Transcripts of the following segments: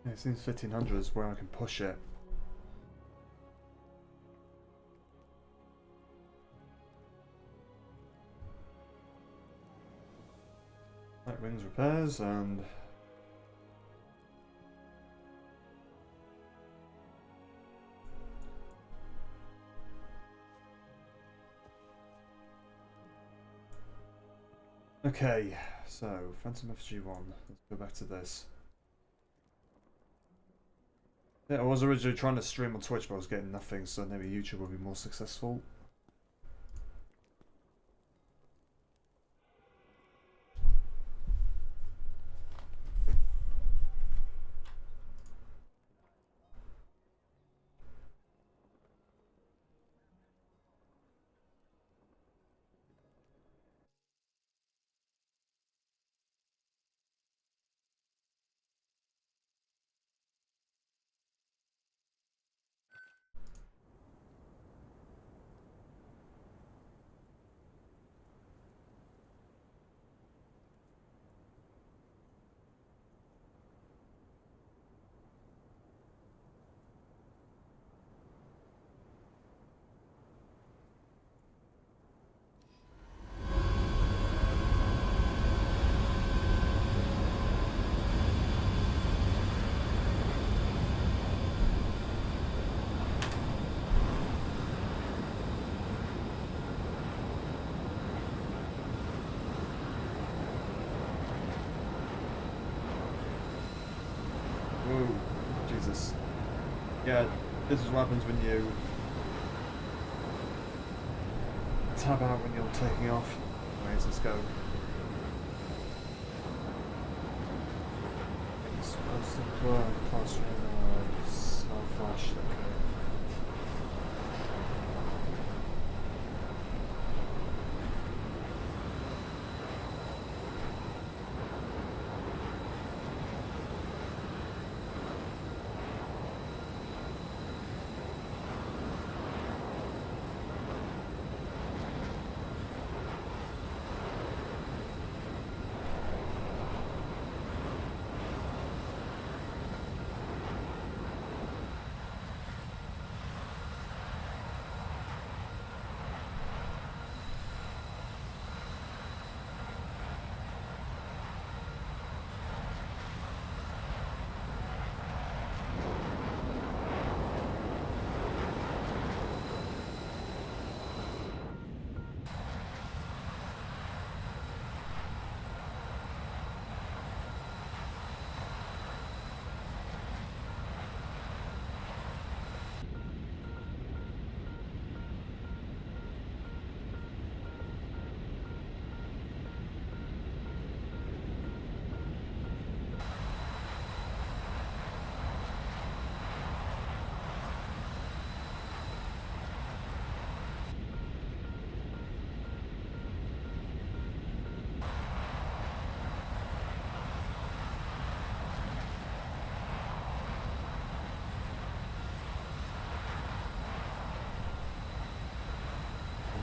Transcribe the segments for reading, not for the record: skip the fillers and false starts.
Yeah, it seems 1500 is where I can push it. Right, wings repairs and okay, so Phantom FG1. Let's go back to this. Yeah, I was originally trying to stream on Twitch, but I was getting nothing, so maybe YouTube will be more successful. Whoa, Jesus. Yeah, this is what happens when you tab out when you're taking off. Anyways, let's go. It's supposed to burn plus snow flash. Okay.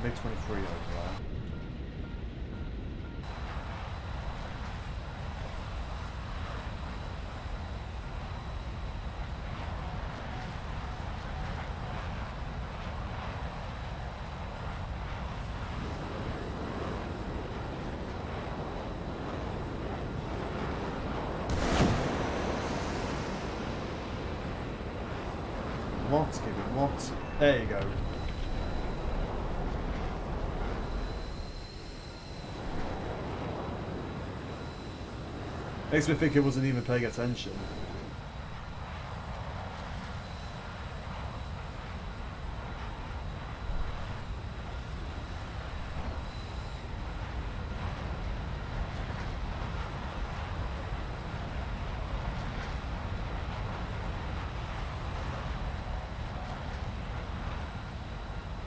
MiG-23 over there. What? Give it what? There you go. Makes me think it wasn't even paying attention.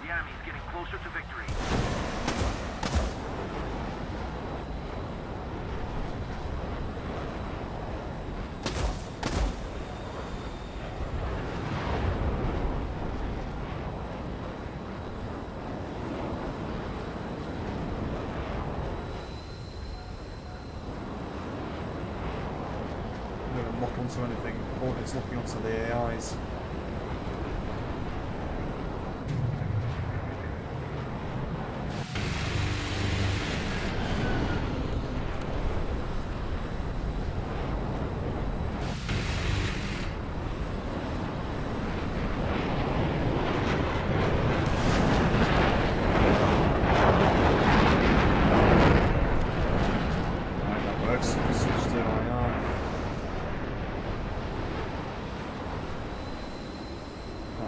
The enemy's getting closer to victory. lock onto anything, or it's locking onto the AIs.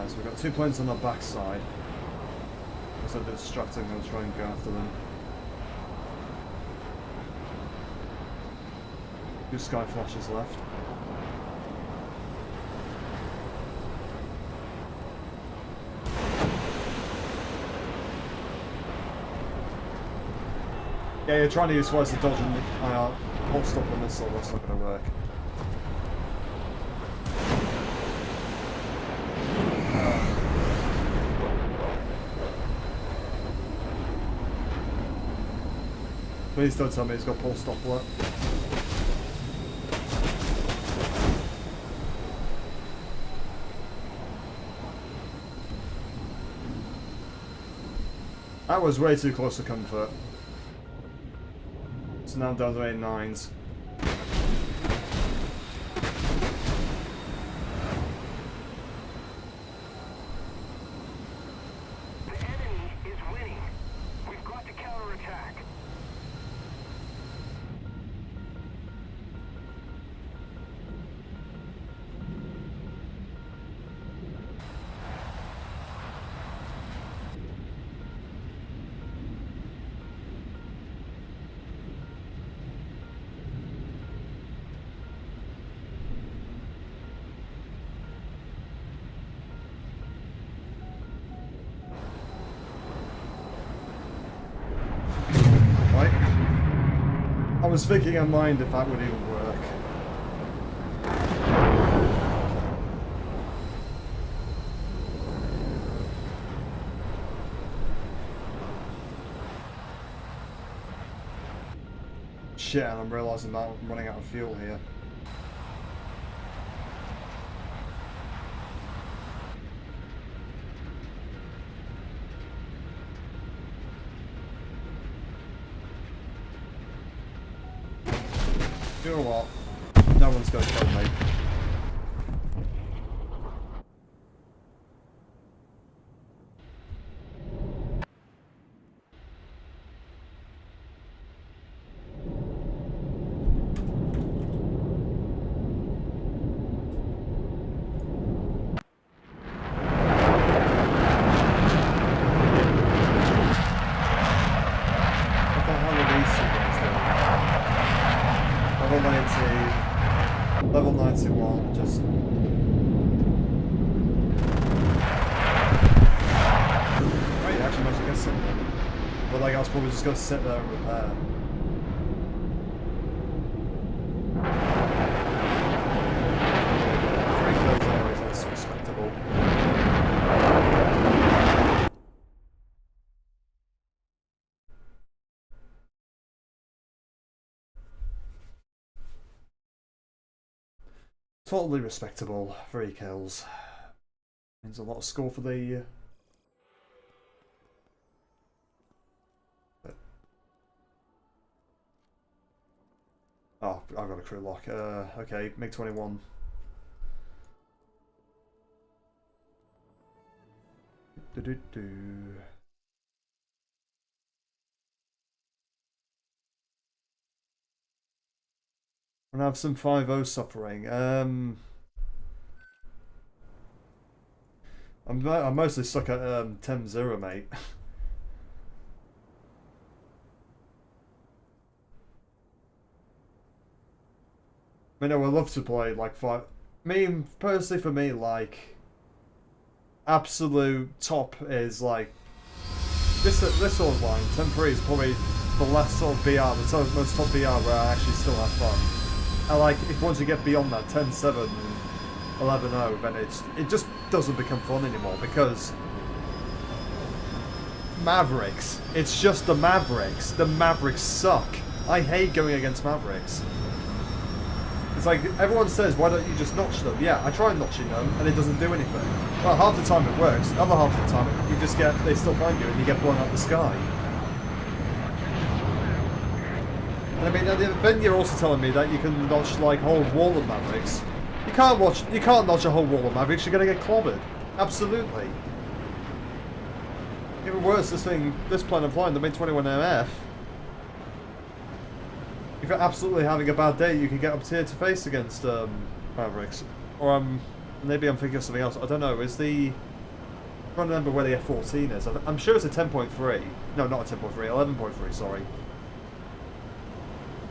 So we've got 2 planes on the backside. So they're distracting, we'll try and go after them. 2 sky flashes left. Yeah, you're trying to use twice the dodge and IR. Hold stop the missile, that's not going to work. Please don't tell me he's got pull stop work. That was way too close to comfort. It's now down to 8-9s. The enemy is winning. We've got to counterattack. I was thinking in mind if that would even work. Shit, and I'm realising that I'm running out of fuel here. You know what? No one's going to kill me. What the hell are these two guys doing? Level 91, just... Right, you actually managed to get something. But like, I was probably just going to sit there and repair. Three kills anyways, that's respectable. Totally respectable. 3 kills. Means a lot of score for the... Oh, I've got a crew lock. Okay, MiG-21. Do-do-do. And I have some 5-0 suffering. I'm mostly stuck at 10-0, mate. I mean, I would love to play like 5. I mean, personally, for me, like absolute top is like this sort of line. 10-3 is probably the last sort of BR, the most top BR where I actually still have fun. I like if once you get beyond that 10-7 and 11-0, then it just doesn't become fun anymore because Mavericks. It's just the Mavericks. The Mavericks suck. I hate going against Mavericks. It's like, everyone says, why don't you just notch them? Yeah, I try notching them, and it doesn't do anything. Well, half the time it works, other half of the time, you just get, they still find you, and you get blown out the sky. And I mean, then you're also telling me that you can notch, like, a whole wall of Mavericks. You can't notch a whole wall of Mavericks, you're gonna get clobbered. Absolutely. Even worse, this plane I'm flying, the MiG-21MF. If you're absolutely having a bad day, you can get up tier to face against Mavericks. Or maybe I'm thinking of something else. I don't know. Is the... I'm trying to remember where the F-14 is. I'm sure it's a 10.3. No, not a 10.3. 11.3, sorry.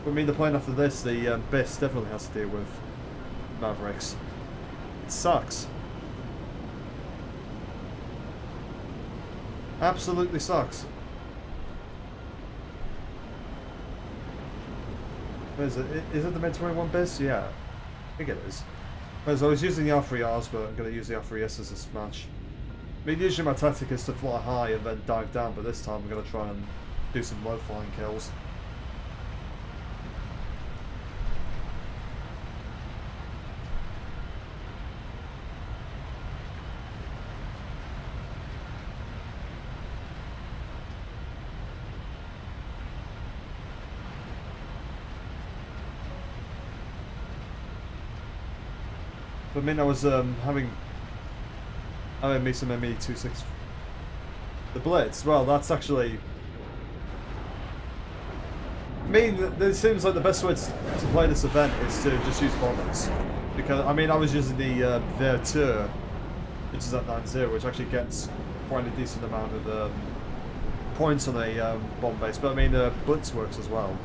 But I mean, the plane after this, the BIS, definitely has to deal with Mavericks. It sucks. Absolutely sucks. Is it the MiG-21 BIS? Yeah. I think it is. Whereas I was using the R3Rs, but I'm going to use the R3S as this match. I mean, usually my tactic is to fly high and then dive down, but this time I'm going to try and do some low flying kills. I mean, I was having me some ME-26. The Blitz, well, that's actually... I mean, it seems like the best way to play this event is to just use bombers. Because, I mean, I was using the Verteur, which is at 9-0, which actually gets quite a decent amount of points on a bomb base. But I mean, the Blitz works as well.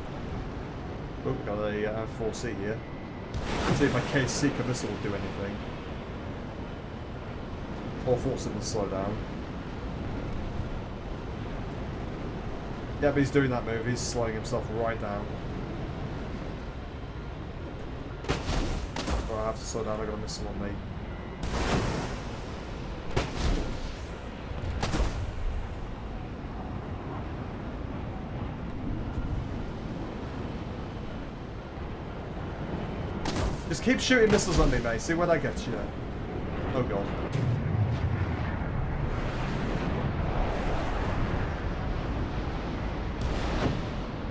Oh, we've got a 4C here. See if my K-Seeker missile will do anything. Or force him to slow down. Yeah, but he's doing that move. He's slowing himself right down. Oh, I have to slow down. I've got a missile on me. Just keep shooting missiles at me, mate. See where that gets you. Oh god.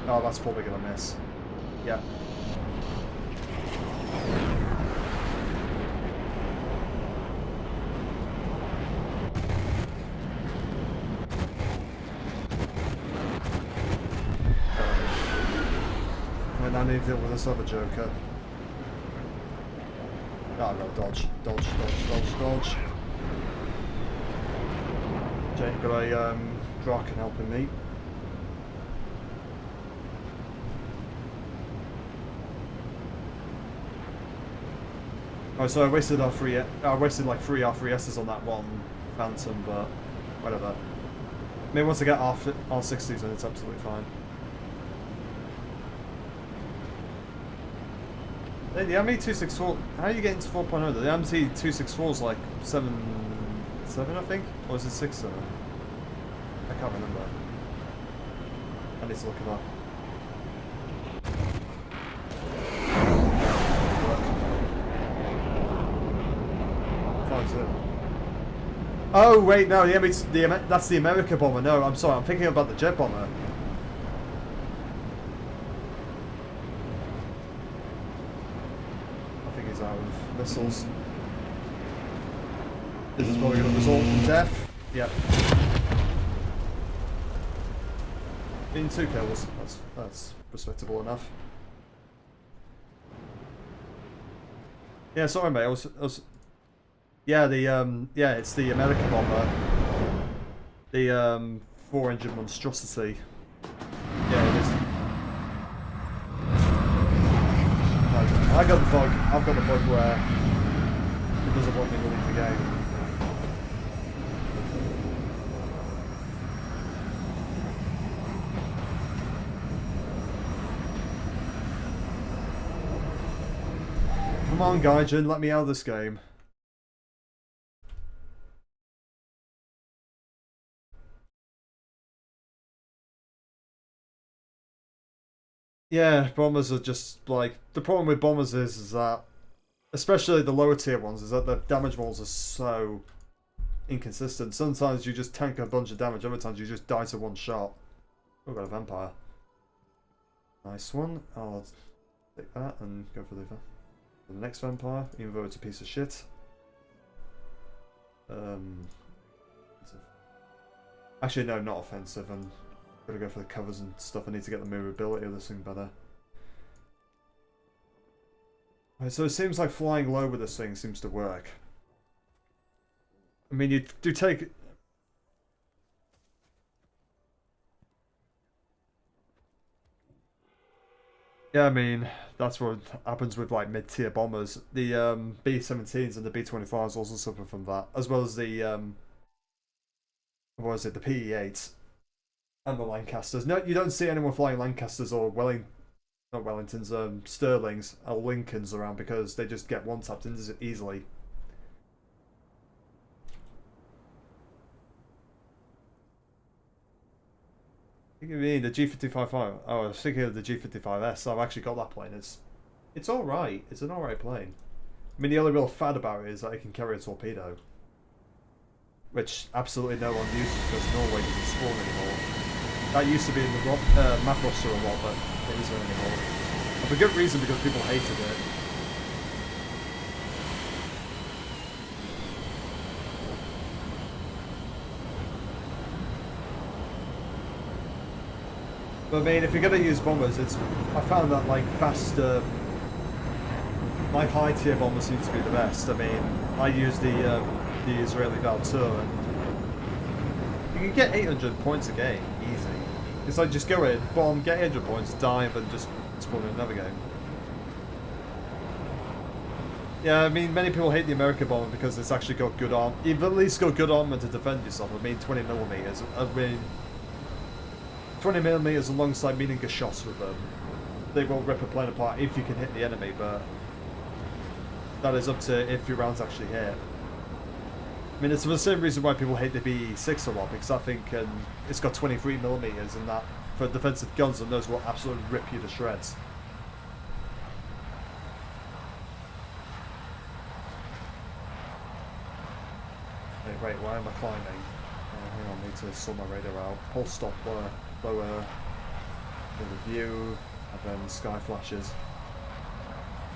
Oh, that's probably gonna miss. Yeah. And I need to deal with this other joker. Oh no, dodge. Dodge. Jake, got a Draken helping me. Oh, so I wasted like 3 R3Ss on that one Phantom, but whatever. I mean, once I get R60s, then it's absolutely fine. Hey, the ME-264, how are you getting to 4.0? The MT-264 is like 7, I think? Or is it 6, I can't remember. I need to look it up. Oh wait, no, that's the America bomber. No, I'm sorry, I'm thinking about the jet bomber. I think he's out of missiles. This is probably going to result in death. Yep. In 2 kills. That's respectable enough. Yeah, sorry mate, I was yeah, it's the American bomber. The 4-engine monstrosity. Yeah, it is. I got the bug. I've got the bug where it doesn't want me to leave the game. Come on, Gaijin, let me out of this game. Yeah, bombers are just like the problem with bombers is that, especially the lower tier ones, is that the damage rolls are so inconsistent. Sometimes you just tank a bunch of damage, other times you just die to one shot. Oh, got a vampire. Nice one. I'll take that and go for the next vampire, even though it's a piece of shit. Actually, no, not offensive. I'm gonna go for the covers and stuff. I need to get the movability of this thing better. Right, so it seems like flying low with this thing seems to work. I mean, you do take... Yeah, I mean, that's what happens with like mid-tier bombers. The B-17s and the B-25s also suffer from that, as well as the what was it, the PE-8s and the Lancasters. No, you don't see anyone flying Lancasters or not Wellingtons, Sterlings or Lincolns around because they just get one-tapped easily. What do you mean, the G55? Oh, I was thinking of the G55S. I've actually got that plane. It's alright. It's an alright plane. I mean, the only real fad about it is that it can carry a torpedo. Which absolutely no one uses because Norway doesn't spawn anymore. That used to be in the map roster a lot, but it isn't anymore. And for good reason, because people hated it. But I mean, if you're gonna use bombers, I found that like faster, like high tier bombers seem to be the best. I mean, I use the Israeli Valtur, and you can get 800 points a game easy. It's like just go in, bomb, get 800 points, dive, and just spawn in another game. Yeah, I mean, many people hate the American bomber because it's actually got good arm. You've at least got good armor to defend yourself. I mean, 20mm. I mean, 20mm alongside meaning shots with them. They will rip a plane apart if you can hit the enemy, but that is up to if your rounds actually hit. I mean, it's for the same reason why people hate the BE-6 a lot, because I think it's got 23mm and that for defensive guns and those will absolutely rip you to shreds. Wait, why am I climbing? Hang on, I need to sort my radar out. Pulse stop, lower the view, and then sky flashes.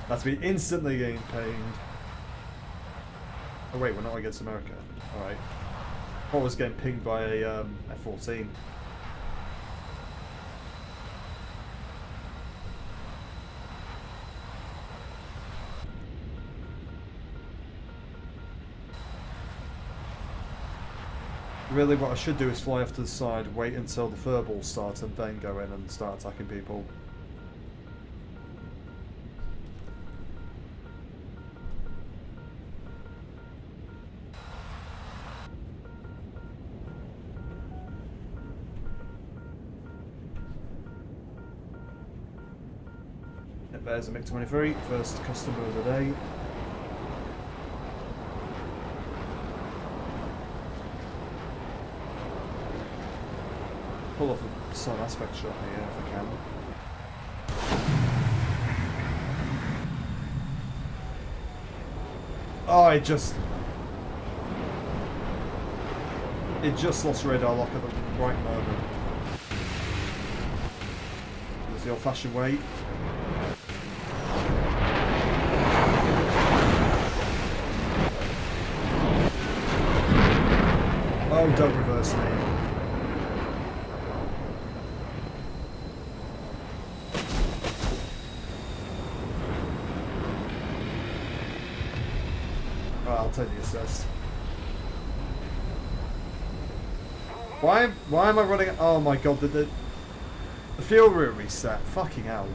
That's me instantly getting pinged. Oh wait, we're not against America. Alright. I was getting pinged by a F-14. Really, what I should do is fly off to the side, wait until the furballs start, and then go in and start attacking people. Yep, there's a MiG-23, first customer of the day. Pull off a sun aspect shot here if I can. Oh, it just lost radar lock at the right moment. There's the old-fashioned way. Oh, don't reverse me. I'll take the assist. Why am I running? Oh my god, the fuel route reset. Fucking hell.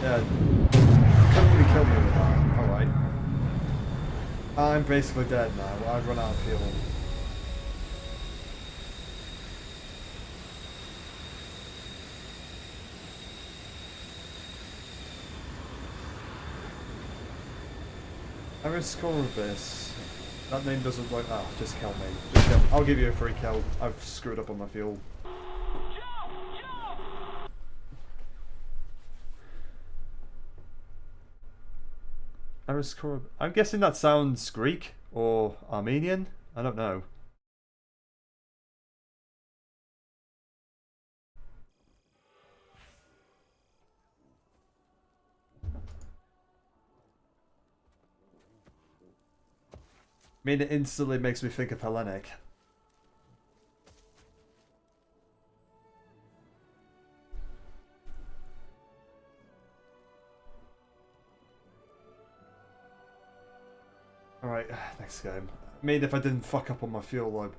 Yeah. Couldn't really kill me with that. Alright. I'm basically dead now. I've run out of fuel. I risk all of this. That name doesn't like. Oh, just kill me. Just kill. I'll give you a free kill. I've screwed up on my fuel. I'm guessing that sounds Greek or Armenian. I don't know. I mean, it instantly makes me think of Hellenic. Alright, next game. I mean, if I didn't fuck up on my fuel,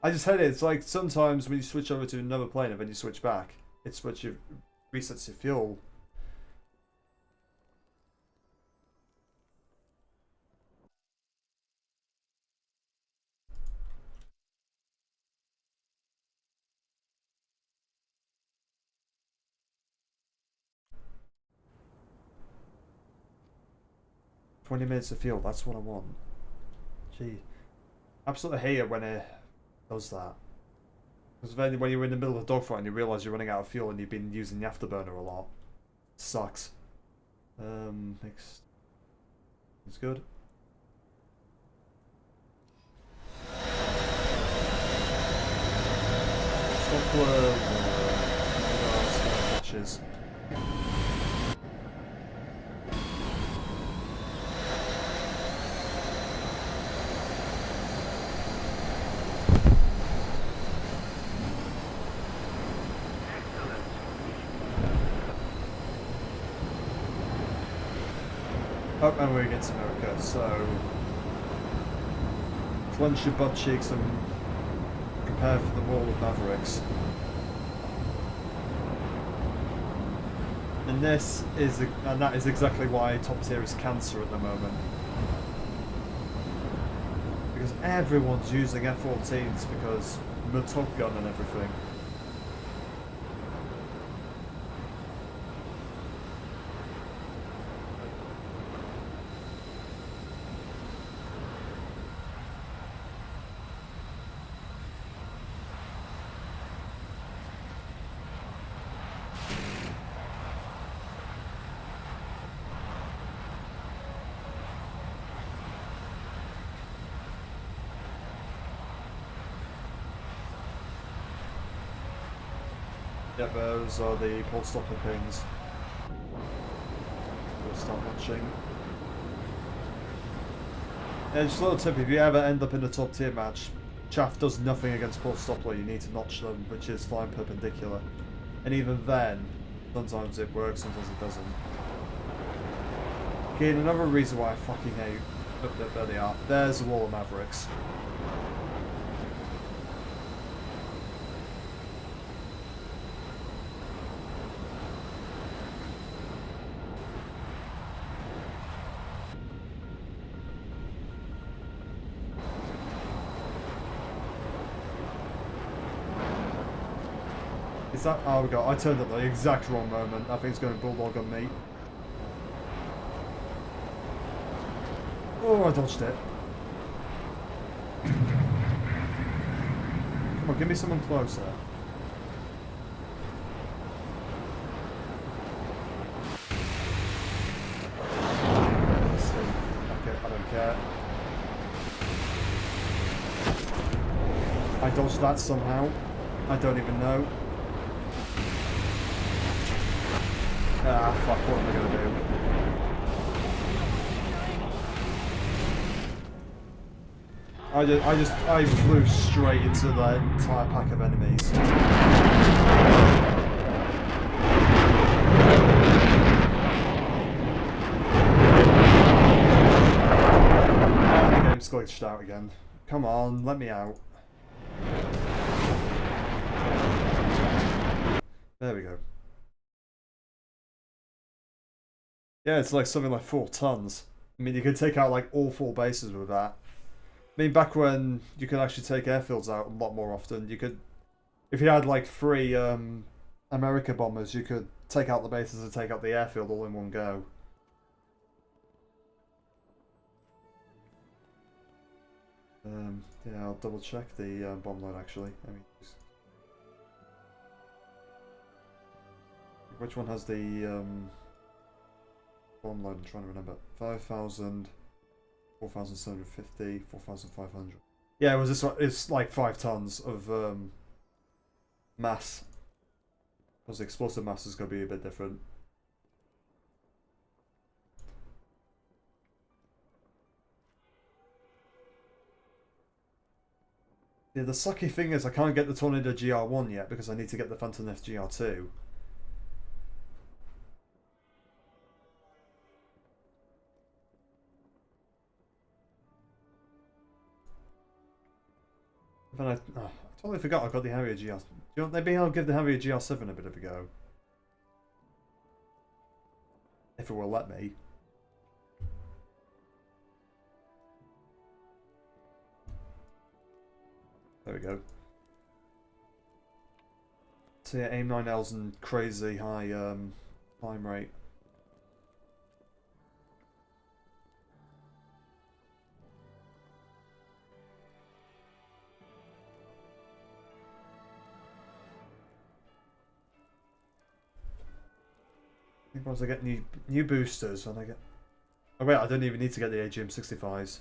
I just had it. It's like sometimes when you switch over to another plane and then you switch back, it resets your fuel. $20 of fuel, that's what I want. Gee. Absolutely hate it when it does that. Because then when you're in the middle of a dogfight and you realise you're running out of fuel and you've been using the afterburner a lot. It sucks. Next. It's good. Stop matches. Oh, and we're against America, so clench your butt cheeks and prepare for the wall of Mavericks. And that is exactly why top tier is cancer at the moment. Because everyone's using F-14s because the Top Gun and everything. Yep, those are the pole stopper pings. We'll start watching. And just a little tip, if you ever end up in a top tier match, chaff does nothing against pole stopper, you need to notch them, which is flying perpendicular. And even then, sometimes it works, sometimes it doesn't. Again, another reason why I fucking hate... Oh, there they are. There's the wall of Mavericks. Is that? Oh my god, I turned at the exact wrong moment. I think it's going to bulldog on me. Oh, I dodged it. Come on, give me someone closer. Okay, I don't care. I dodged that somehow. I don't even know. Ah, fuck, what am I gonna do? I flew straight into the entire pack of enemies. And the game's glitched out again. Come on, let me out. There we go. Yeah, it's like something like 4 tons. I mean, you could take out like all 4 bases with that. I mean, back when you could actually take airfields out a lot more often, you could, if you had like 3 America bombers, you could take out the bases and take out the airfield all in one go. Yeah, I'll double check the bomb load actually. I mean, which one has the bomb load? I'm trying to remember. 5,000, 4,750, 4,500. Yeah, it was this one. It's like 5 tons of mass. Because the explosive mass is going to be a bit different. Yeah, the sucky thing is I can't get the Tornado GR1 yet because I need to get the Phantom F GR2. Then I totally forgot I got the Harrier GR. Maybe I'll give the Harrier GR7 a bit of a go. If it will let me. There we go. So yeah, AIM-9Ls and crazy high climb rate. I think once I get new boosters, when I get... Oh wait, I don't even need to get the AGM-65s.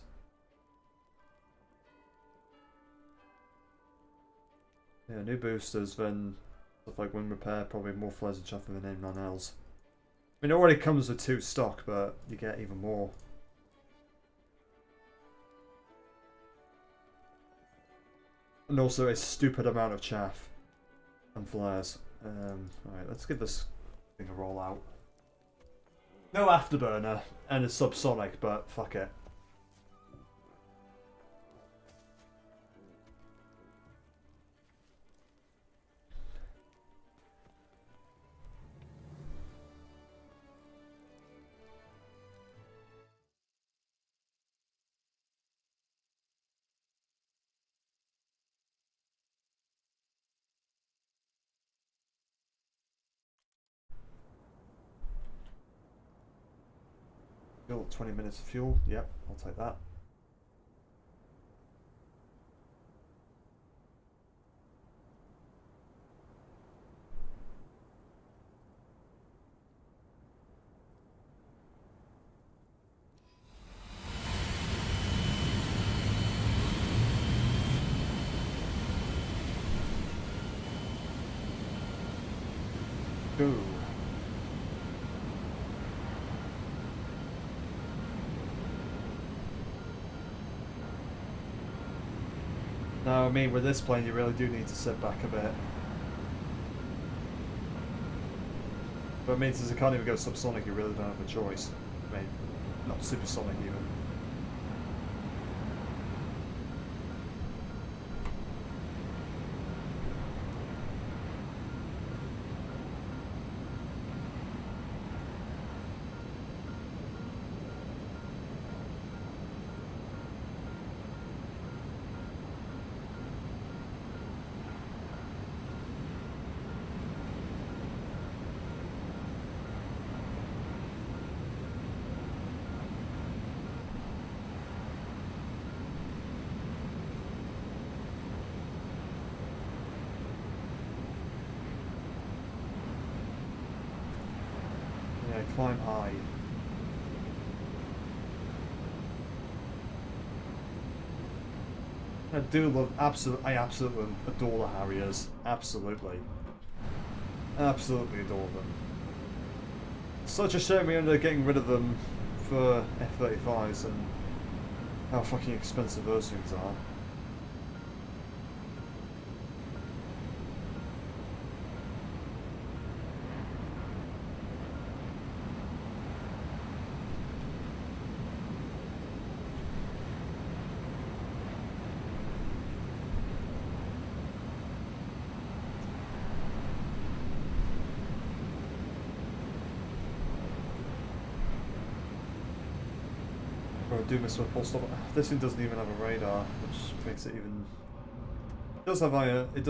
Yeah, new boosters, then stuff like wind repair, probably more flares and chaff than AIM-9Ls. I mean, it already comes with 2 stock, but you get even more. And also a stupid amount of chaff and flares. Alright, let's give this thing a roll out. No afterburner and a subsonic, but fuck it. Fuel, 20 minutes of fuel. Yep, I'll take that. Go. No, I mean, with this plane, you really do need to sit back a bit. But it means since it can't even go subsonic, you really don't have a choice. I mean, not supersonic even. Climb high. I do love, I absolutely adore the Harriers. Absolutely. Absolutely adore them. Such a shame we ended up getting rid of them for F-35s and how fucking expensive those things are. I do miss my pulse stop. This thing doesn't even have a radar, which makes it even. It does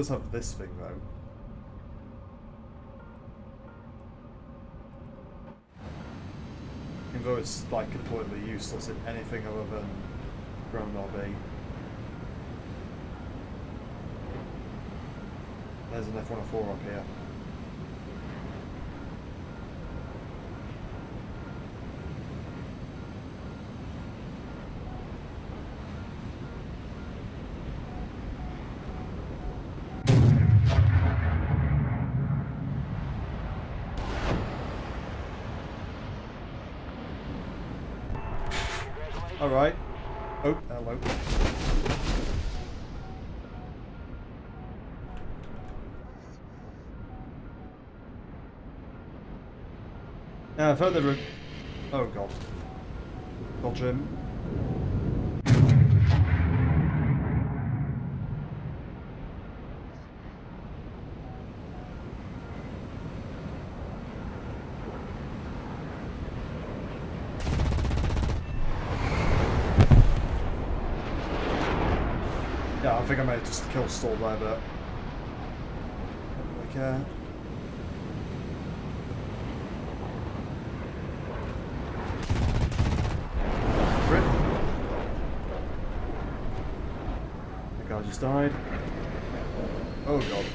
have this thing though. Even though it's like completely useless in anything other than ground RB. There's an F-104 up here. Alright. Oh, hello. Yeah, I've heard the room. Oh god. Dodge him. Yeah, I think I might have just kill stall there, but I don't really care. Rip. The guy just died. Oh god.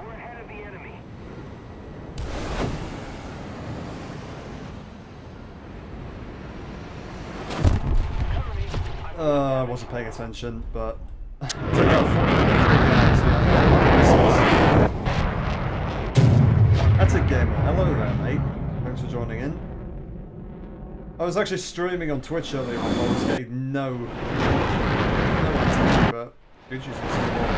We're ahead of the enemy. Cover me. I wasn't paying attention, but I took out 4 guys, yeah. That's a gamer. Hello there, mate. Thanks for joining in. I was actually streaming on Twitch earlier on, but I was getting no attention, but who's using some more?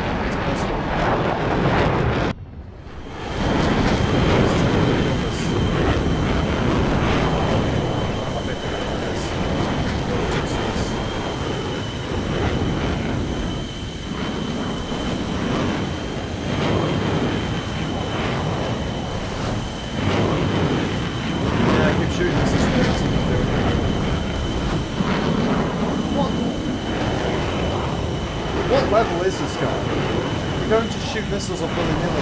What level is this guy? You're going to shoot missiles up willy-nilly.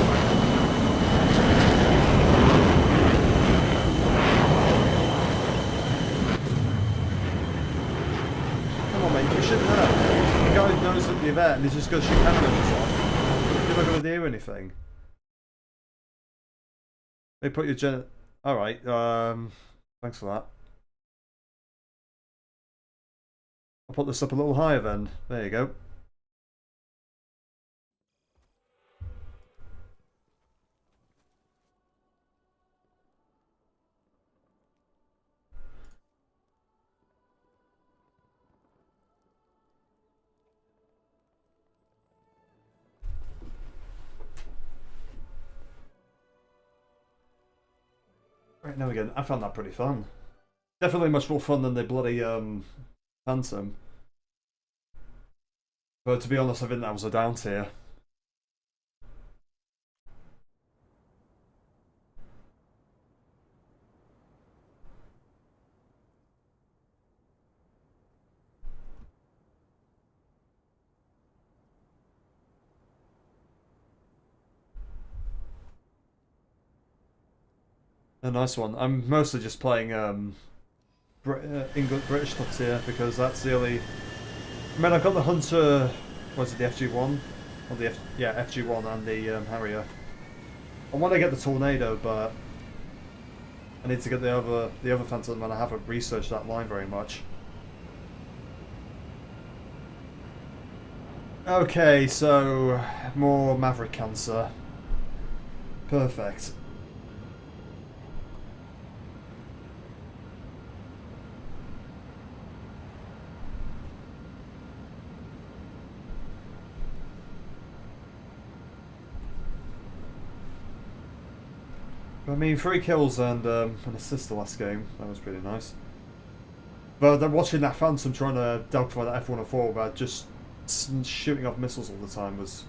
Come on, mate, you should know. The guy knows that you're there and he's just going to shoot cannons off. You're not going to do anything. They put your gen... Alright, thanks for that. I'll put this up a little higher then. There you go. Right, now again, I found that pretty fun. Definitely much more fun than the bloody Phantom. But to be honest, I think that was a down tier. A nice one. I'm mostly just playing British top tier because that's the only. I mean, I've got the Hunter. Was it the FG1? Or the FG1 and the Harrier. I want to get the Tornado, but I need to get the other Phantom, and I haven't researched that line very much. Okay, so more Maverick cancer. Perfect. I mean, 3 kills and an assist the last game. That was pretty nice. But then watching that Phantom trying to dogfight that F-104 about just shooting off missiles all the time was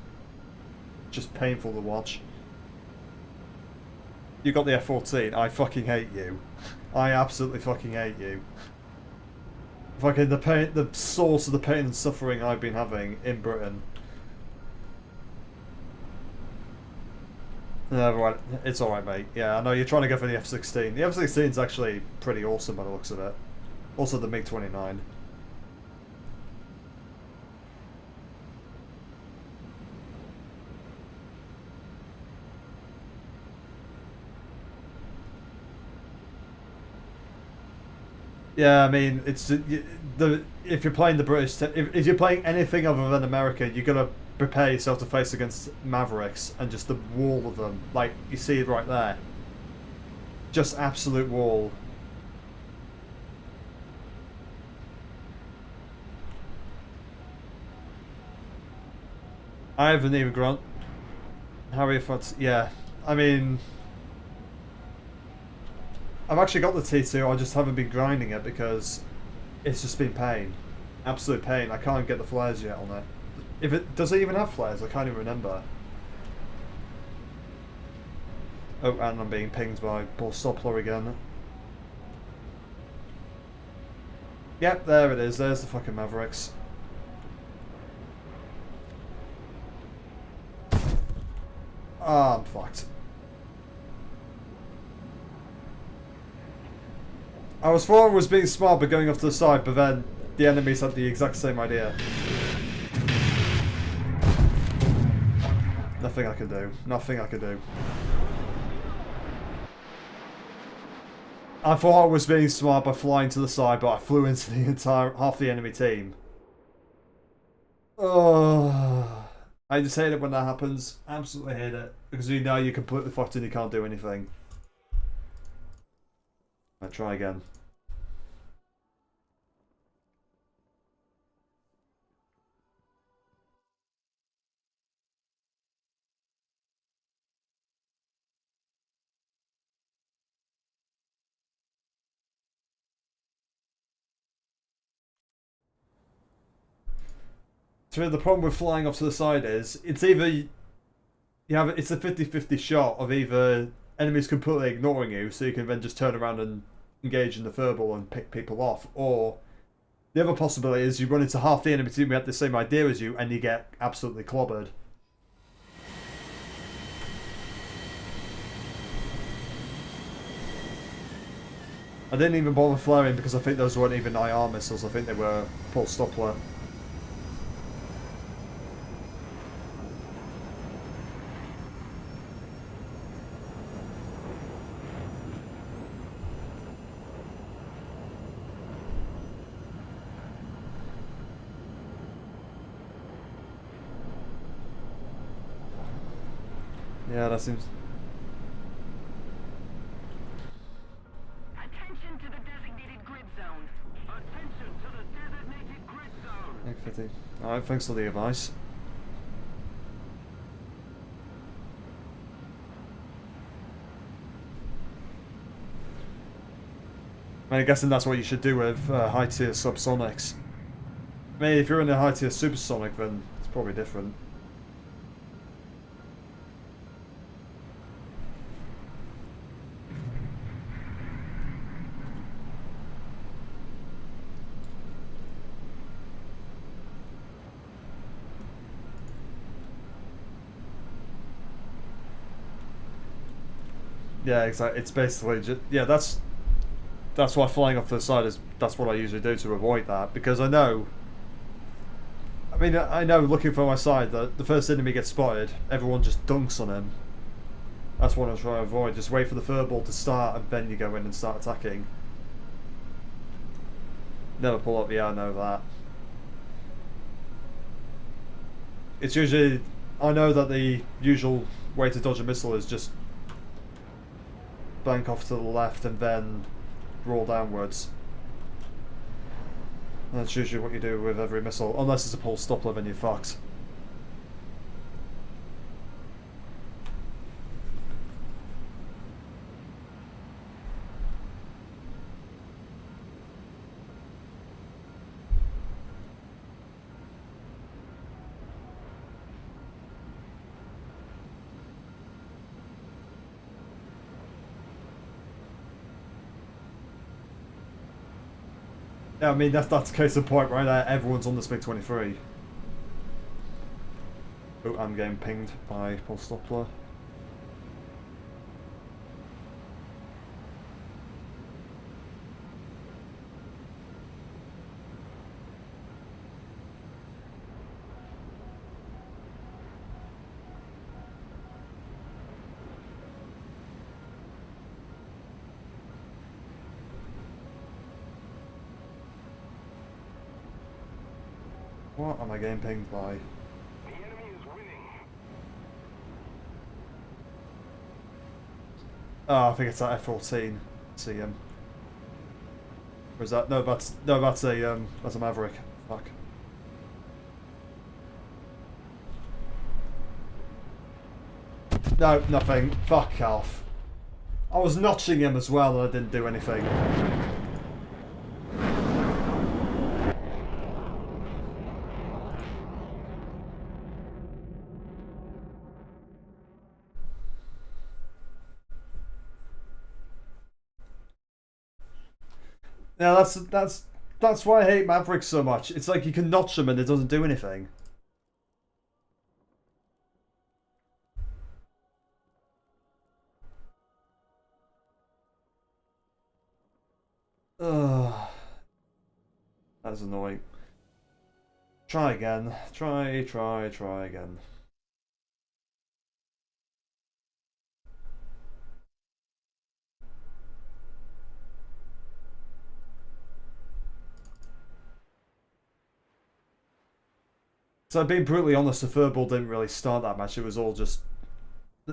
just painful to watch. You got the F-14. I fucking hate you. I absolutely fucking hate you. Fucking the pain, the source of the pain and suffering I've been having in Britain. Right. It's alright, mate. Yeah, I know you're trying to go for the F-16. The F-16 is actually pretty awesome by the looks of it. Also the MiG-29. Yeah, I mean, it's if you're playing the British, if you're playing anything other than America, you gotta prepare yourself to face against Mavericks and just the wall of them. Like you see it right there, just absolute wall. I haven't even grunt. Harry Fox, yeah. I mean, I've actually got the T2, I just haven't been grinding it because it's just been pain. Absolute pain. I can't get the flares yet on it. If it does it even have flares? I can't even remember. Oh, and I'm being pinged by Paul Stopler again. Yep, there it is. There's the fucking Mavericks. Ah, I'm fucked. I thought I was being smart by going off to the side, but then the enemies had the exact same idea. Nothing I can do. Nothing I can do. I thought I was being smart by flying to the side, but I flew into the entire half the enemy team. Oh, I just hate it when that happens. Absolutely hate it because you know you're completely fucked and you can't do anything. I try again. So the problem with flying off to the side is it's either you have it's a 50-50 shot of either enemies completely ignoring you, so you can then just turn around and engage in the furball and pick people off, or the other possibility is you run into half the enemy team who have the same idea as you and you get absolutely clobbered. I didn't even bother flaring because I think those weren't even IR missiles, I think they were Pulse Doppler. Yeah, that seems... Attention to the designated grid zone. Attention to the designated grid zone. 50. Alright, thanks for the advice. I'm guessing that's what you should do with high tier subsonics. I mean, if you're in a high tier supersonic, then it's probably different. Yeah, exactly. It's basically just that's why flying off to the side is that's what I usually do to avoid that, because I know. I mean, I know looking for my side that the first enemy gets spotted, everyone just dunks on him. That's what I'm trying to avoid. Just wait for the furball to start and then you go in and start attacking. Never pull up the I know that. It's usually I know that the usual way to dodge a missile is just bank off to the left and then roll downwards. That's usually what you do with every missile, unless it's a Pulse Doppler, then you're fucked. Yeah, I mean, that's the case in point right there. Everyone's on this MiG-23. Oh, I'm getting pinged by Pulse Doppler. What am I getting pinged by? The enemy is winning. Oh, I think it's that F-14. See him. Or is that that's a Maverick. Fuck. No, nothing. Fuck off. I was notching him as well and I didn't do anything. Yeah, that's why I hate Mavericks so much. It's like you can notch them and it doesn't do anything. Ugh. That's annoying. Try again. Try again. So being brutally honest, the third ball didn't really start that match. It was all just...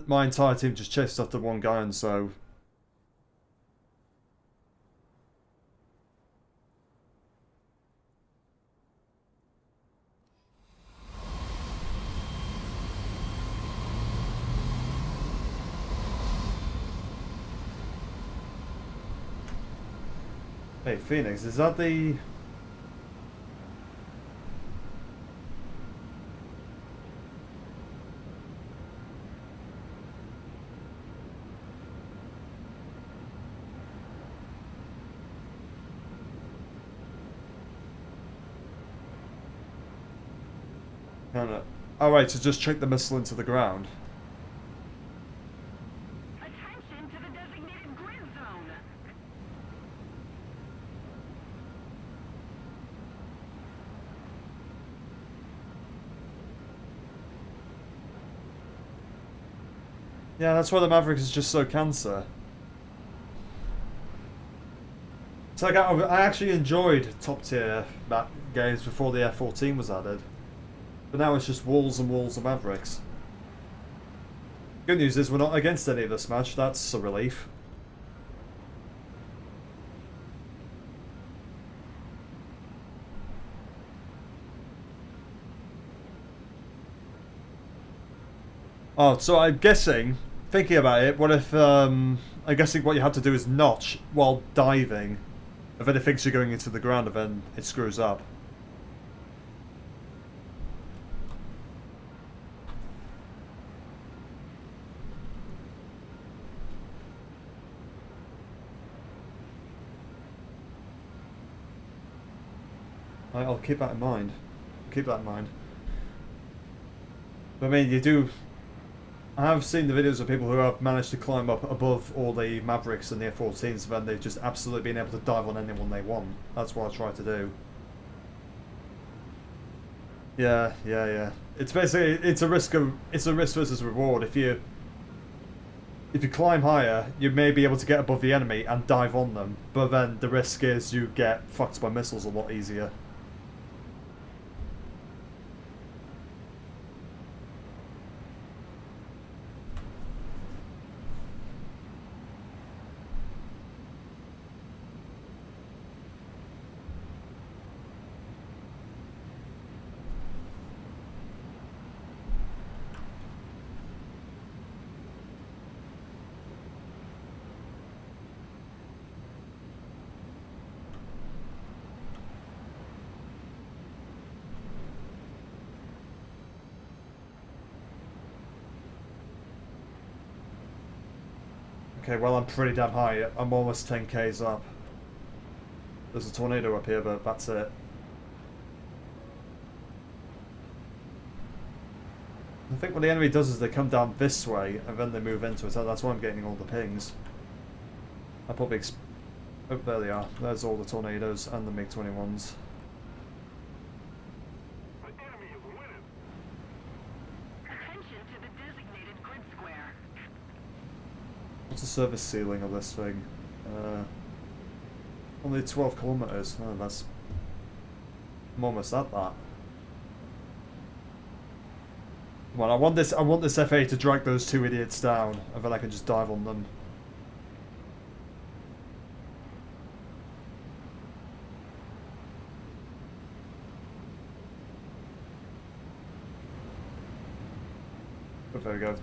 My entire team just chased after one guy, and so... Hey, Phoenix, is that the... Alright, so just check the missile into the ground. Attention to the designated grid zone. Yeah, that's why the Mavericks is just so cancer. It's like I actually enjoyed top tier games before the F-14 was added. But now it's just walls and walls of Mavericks. Good news is we're not against any of this match, that's a relief. Oh, so I'm guessing, thinking about it, what if, I'm guessing what you have to do is notch while diving. And then it thinks you're going into the ground and then it screws up. I'll keep that in mind. Keep that in mind. But I mean, you do... I have seen the videos of people who have managed to climb up above all the Mavericks and the F-14s, and then they've just absolutely been able to dive on anyone they want. That's what I try to do. Yeah. It's basically it's a risk versus reward. If you climb higher, you may be able to get above the enemy and dive on them, but then the risk is you get fucked by missiles a lot easier. Okay, well I'm pretty damn high. I'm almost 10k's up. There's a tornado up here, but that's it. I think what the enemy does is they come down this way and then they move into it, so that's why I'm getting all the pings. I probably oh, there they are. There's all the tornadoes and the MiG-21s. The enemy is winning. Attention to the designated grid square. What's the service ceiling of this thing? Only 12 kilometers. Oh, that's... I'm almost at that. Well, I want this FA to drag those two idiots down, and then I can just dive on them. But there we go.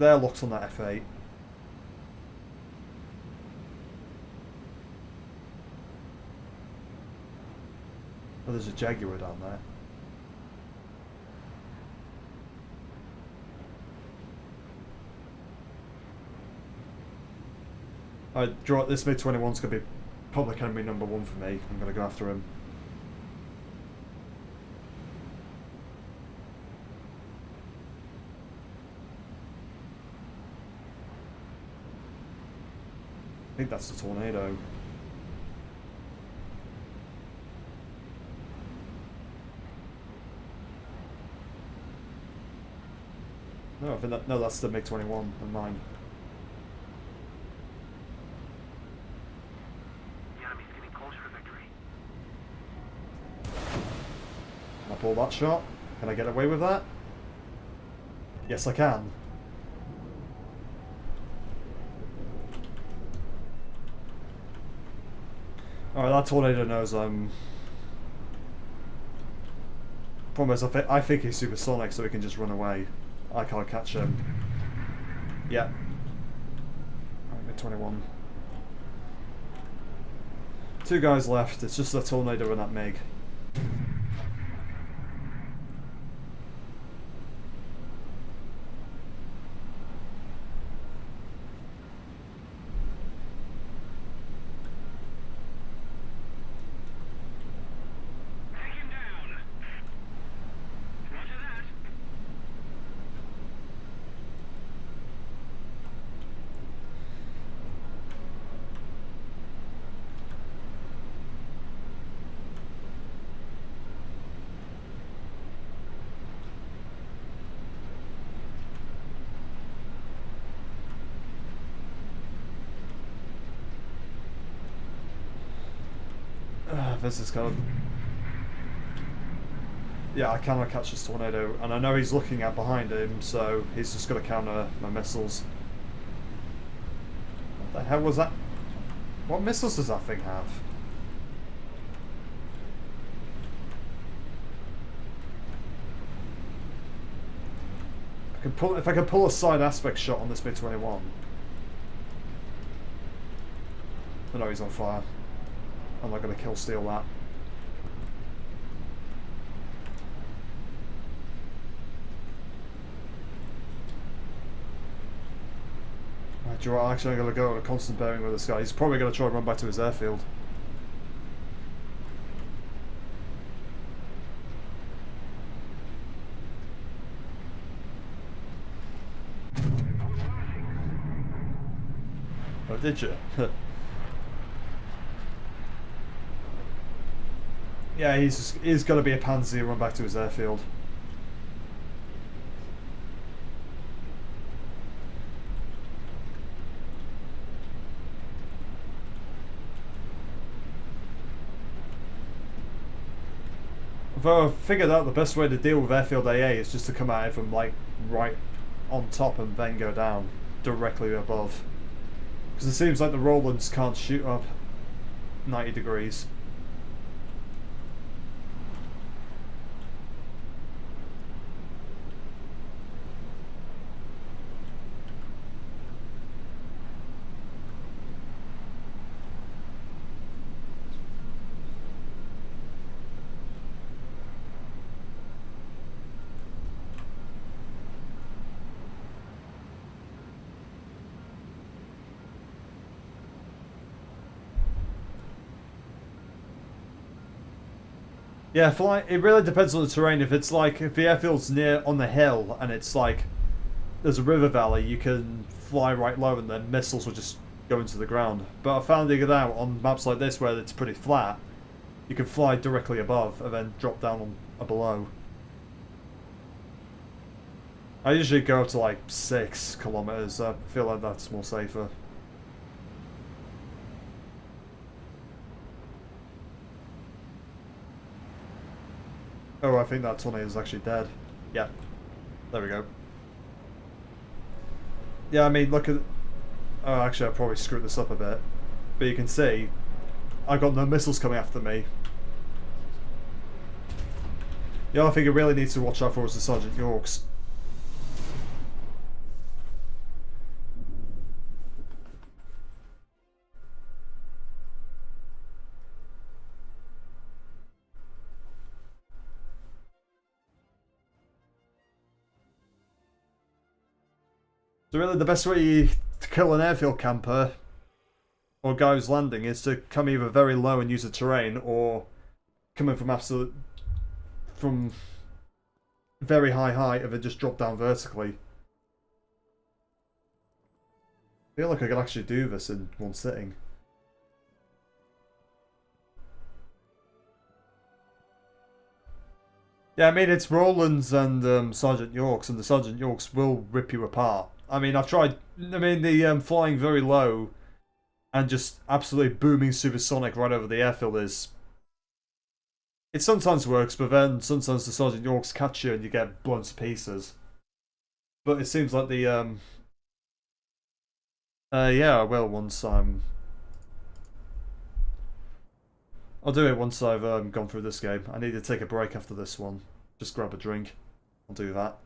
They're locked on that F8. Oh, there's a Jaguar down there. This MiG-21's going to be public enemy number 1 for me. I'm going to go after him. I think that's the Tornado. No, I think no, that's the MiG-21 and mine. The enemy's getting closer to victory. Can I pull that shot? Can I get away with that? Yes, I can. Alright, that Tornado knows I'm... Problem is, I think he's supersonic, so he can just run away. I can't catch him. Yeah. Alright, MiG-21. 2 guys left, it's just a Tornado and that MiG. This is kind of... Yeah, I cannot catch this Tornado, and I know he's looking at behind him, so he's just going to counter my missiles. What the hell was that? What missiles does that thing have? If I can pull a side aspect shot on this MiG-21. Oh no, he's on fire. I'm not going to kill steal that. Right, do you know what? Actually, I'm going to go on a constant bearing with this guy. He's probably going to try and run back to his airfield. Oh, did you? Yeah, he's going to be a pansy and run back to his airfield. Although I've figured out the best way to deal with airfield AA is just to come at it from like right on top and then go down directly above. Because it seems like the Rolands can't shoot up 90 degrees. Yeah, it really depends on the terrain. If it's like, if the airfield's near on the hill and it's like, there's a river valley, you can fly right low and then missiles will just go into the ground. But I found it out on maps like this where it's pretty flat, you can fly directly above and then drop down on below. I usually go to like 6 kilometers. I feel like that's more safer. Oh, I think that Tornado is actually dead. Yeah. There we go. Yeah, I mean, look at... Oh, actually, I probably screwed this up a bit. But you can see, I've got no missiles coming after me. The other thing you really need to watch out for is the Sergeant Yorks. So really the best way to kill an airfield camper or guy who's landing is to come either very low and use the terrain, or coming from very high height and then just drop down vertically. I feel like I could actually do this in one sitting. Yeah, I mean, it's Roland's and Sergeant Yorks, and the Sergeant Yorks will rip you apart. I mean, I've tried... I mean, the flying very low and just absolutely booming supersonic right over the airfield is... It sometimes works, but then sometimes the Sergeant Yorks catch you and you get blown to pieces. But it seems like the... yeah, I will once I'm... I'll do it once I've gone through this game. I need to take a break after this one. Just grab a drink. I'll do that.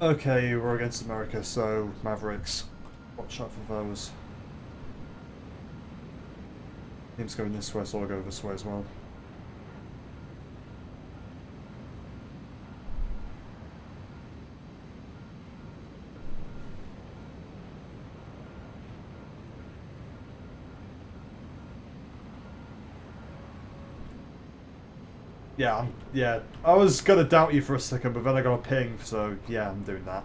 Okay, we're against America, so Mavericks. Watch out for those. Team's going this way, so I'll go this way as well. Yeah, I was gonna doubt you for a second, but then I got a ping, so yeah, I'm doing that.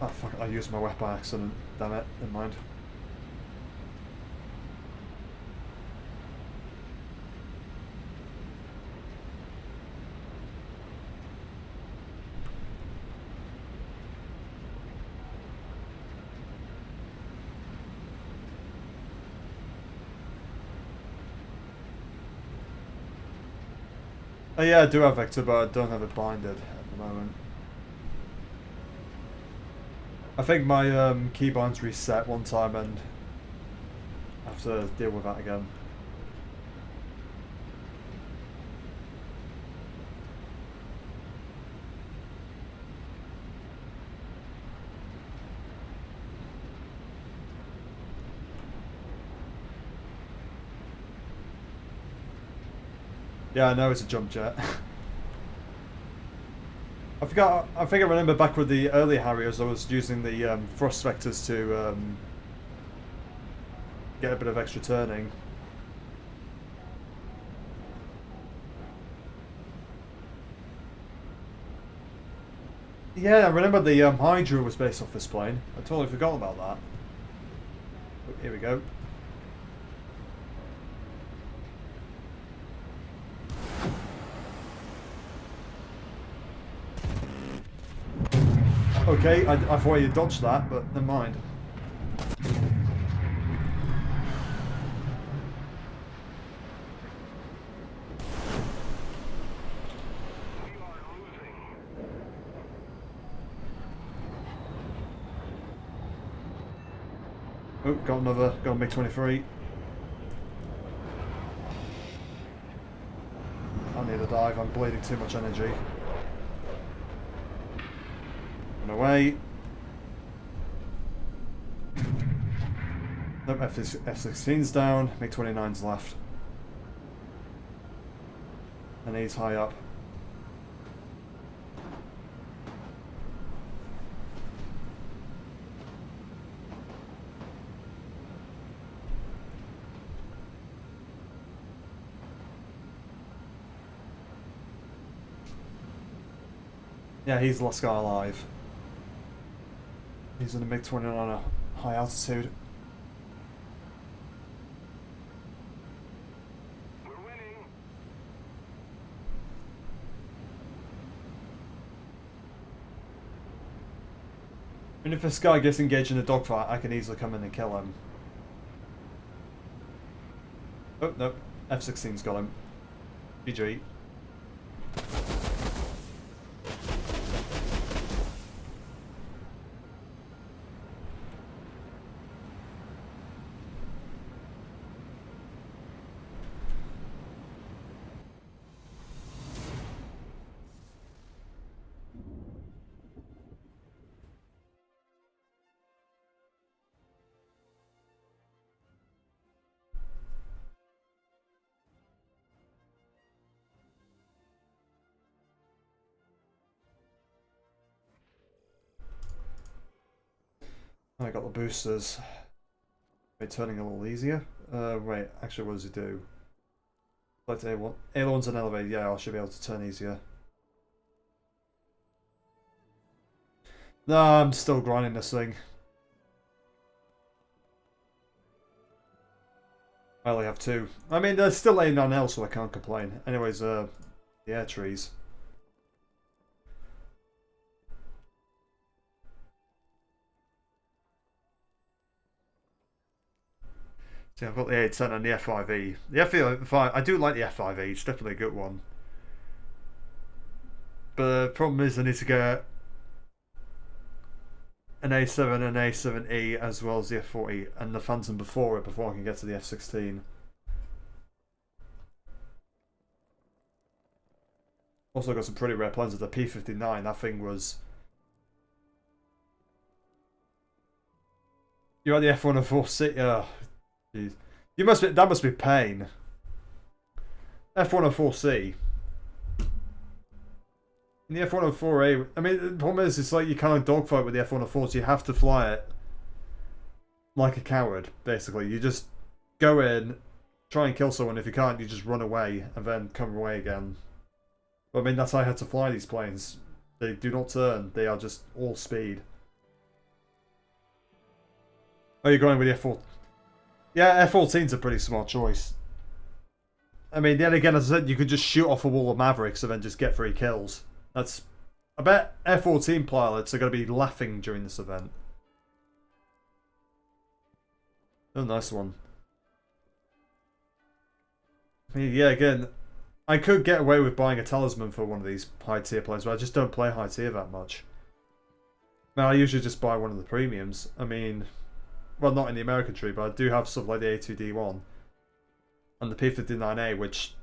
Oh fuck, I used my weapon by accident. Damn it, never mind. Oh yeah, I do have Vector, but I don't have it binded at the moment. I think my keybinds reset one time and I have to deal with that again. Yeah, I know it's a jump jet. I think I remember back with the early Harriers, I was using the thrust vectors to get a bit of extra turning. Yeah, I remember the Hydra was based off this plane. I totally forgot about that. Oh, here we go. Okay, I thought you dodged that, but never mind. Oh, got another. Got a MiG-23. I need a dive. I'm bleeding too much energy. Run away. Nope, F-16's down. MiG-29's left. And he's high up. Yeah, he's the last guy alive. He's in a MiG-29 on a high altitude. We're winning. And if this guy gets engaged in a dogfight, I can easily come in and kill him. Oh, no. F-16's got him. GG. I got the boosters. Wait, turning a little easier. Wait, actually, what does it do? Select A1. A1's an elevator. Yeah, I should be able to turn easier. No, I'm still grinding this thing. I only have 2. I mean, there's still A9L, so I can't complain. Anyways, the air trees. See, I've got the A10 and the F5E. The F5, I do like the F5E, it's definitely a good one. But the problem is I need to get an A7 and A7E as well as the F40 and the Phantom before it, before I can get to the F16. Also got some pretty rare planes with the P-59. That thing was... You're at the F104C. Oh, jeez. You must be, that must be pain. F104C. In the F104A, I mean, the problem is, it's like you can't dogfight with the F104, so you have to fly it like a coward, basically. You just go in, try and kill someone. If you can't, you just run away and then come away again. But I mean, that's how I had to fly these planes. They do not turn, they are just all speed. Oh, you're going with the F4? Yeah, F-14's a pretty smart choice. I mean, then again, as I said, you could just shoot off a wall of Mavericks and then just get 3 kills. That's... I bet F-14 pilots are going to be laughing during this event. Oh, nice one. I mean, yeah, again, I could get away with buying a talisman for one of these high-tier planes, but I just don't play high-tier that much. Now, I usually just buy one of the premiums. I mean... Well, not in the American tree, but I do have stuff like the A2D1 and the P-59A, which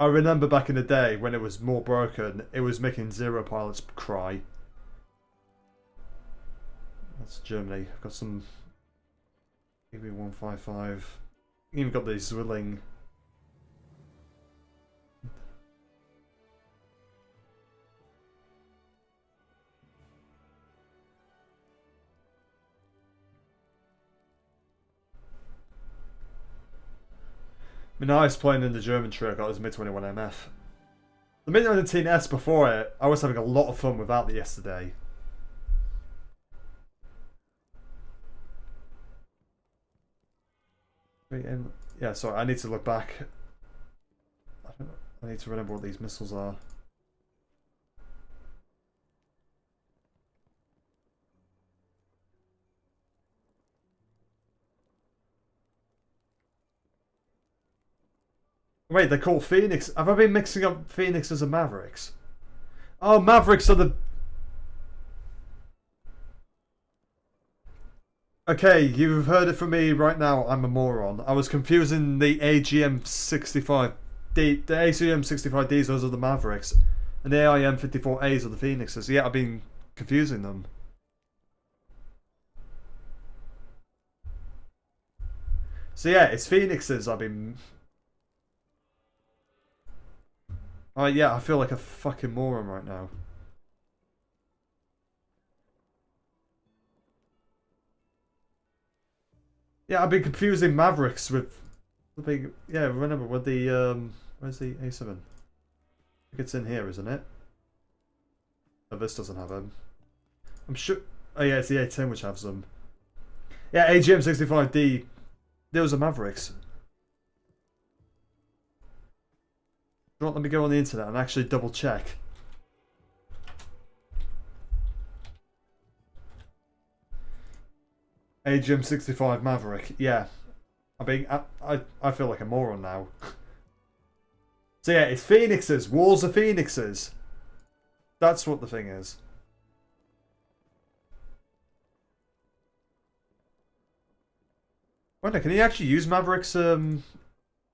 I remember back in the day when it was more broken, it was making zero pilots cry. That's Germany. I've got some AB155. Even got the Zwilling. I mean, I was playing in the German tree, I got this MiG-21 MF. The MiG-19S before it, I was having a lot of fun without it yesterday. Yeah, sorry, I need to look back. I need to remember what these missiles are. Wait, they're called Phoenix. Have I been mixing up Phoenixes and Mavericks? Oh, Mavericks are the... Okay, you've heard it from me right now. I'm a moron. I was confusing the AGM 65D, the AGM 65Ds. Those are the Mavericks, and the AIM 54As are the Phoenixes. Yeah, I've been confusing them. So yeah, it's Phoenixes. I've been. Oh yeah, I feel like a fucking moron right now. Yeah, I've been confusing Mavericks with the big. Yeah, remember with the where's the A7? I think it's in here, isn't it? Oh, this doesn't have them. I'm sure. Oh yeah, it's the A10 which has them. Yeah, AGM 65D. Those are Mavericks. Don't let me go on the internet and actually double check. AGM 65 Maverick. Yeah. I feel like a moron now. So yeah, it's Phoenixes. Wars of Phoenixes. That's what the thing is. Wonder, can you actually use Mavericks in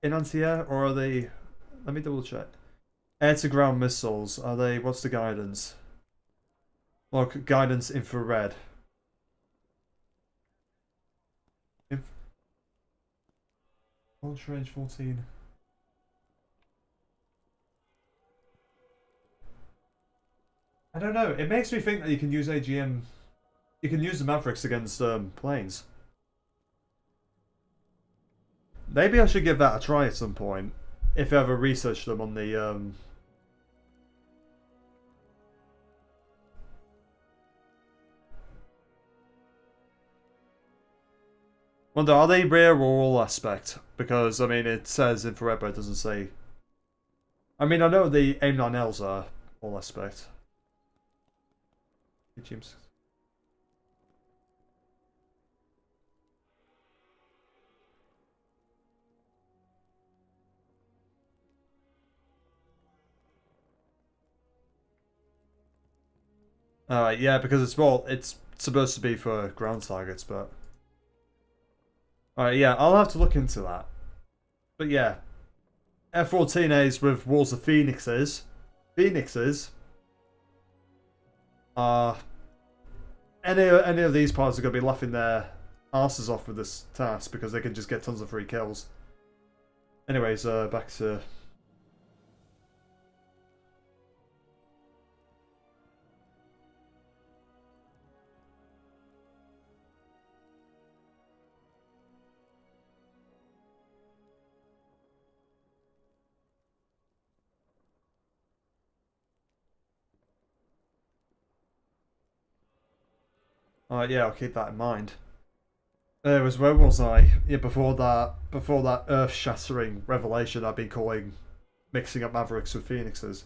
anti-air, or are they? Let me double check. Air to ground missiles. Are they? What's the guidance? Look, guidance infrared. Launch range 14. I don't know. It makes me think that you can use AGM. You can use the Mavericks against planes. Maybe I should give that a try at some point. If I ever research them on the Wonder, are they rear or all aspect? Because, I mean, it says infrared, but it doesn't say. I mean, I know the AIM-9Ls are all aspect. Alright, yeah, because it's supposed to be for ground targets, but. Alright, yeah, I'll have to look into that. But yeah. F-14As with Wars of Phoenixes. Phoenixes. Any of these pilots are going to be laughing their asses off with this task because they can just get tons of free kills. Anyways, back to. Alright, yeah, I'll keep that in mind. Where was I? Yeah, before that earth-shattering revelation I've been calling mixing up Mavericks with Phoenixes.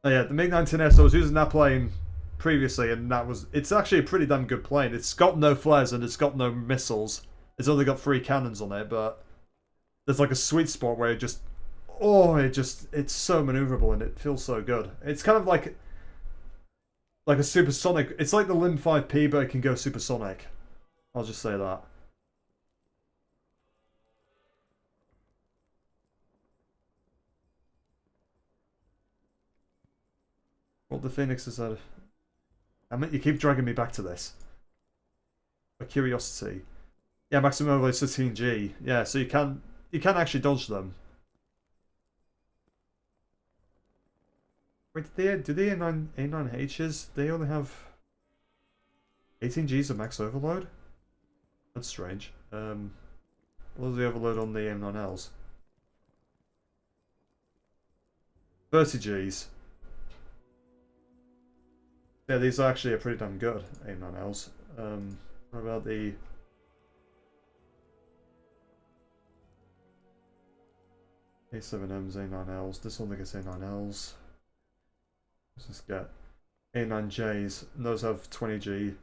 Oh yeah, the MiG-19S, I was using that plane previously, and it's actually a pretty damn good plane. It's got no flares and it's got no missiles. It's only got 3 cannons on it, but there's like a sweet spot where it's so maneuverable and it feels so good. It's kind of like a supersonic. It's like the Lim 5P, but it can go supersonic. I'll just say that. What the Phoenix has said. I mean, you keep dragging me back to this. A curiosity. Yeah, maximum overload 16G. Yeah, so you can actually dodge them. Wait, do the A9Hs? They only have 18Gs of max overload? That's strange. What was the overload on the M9Ls? 30Gs. Yeah, these actually are pretty damn good, A9Ls. What about the A7Ms, A9Ls? This one gets A9Ls. Let's just get A9Js. And those have 20G.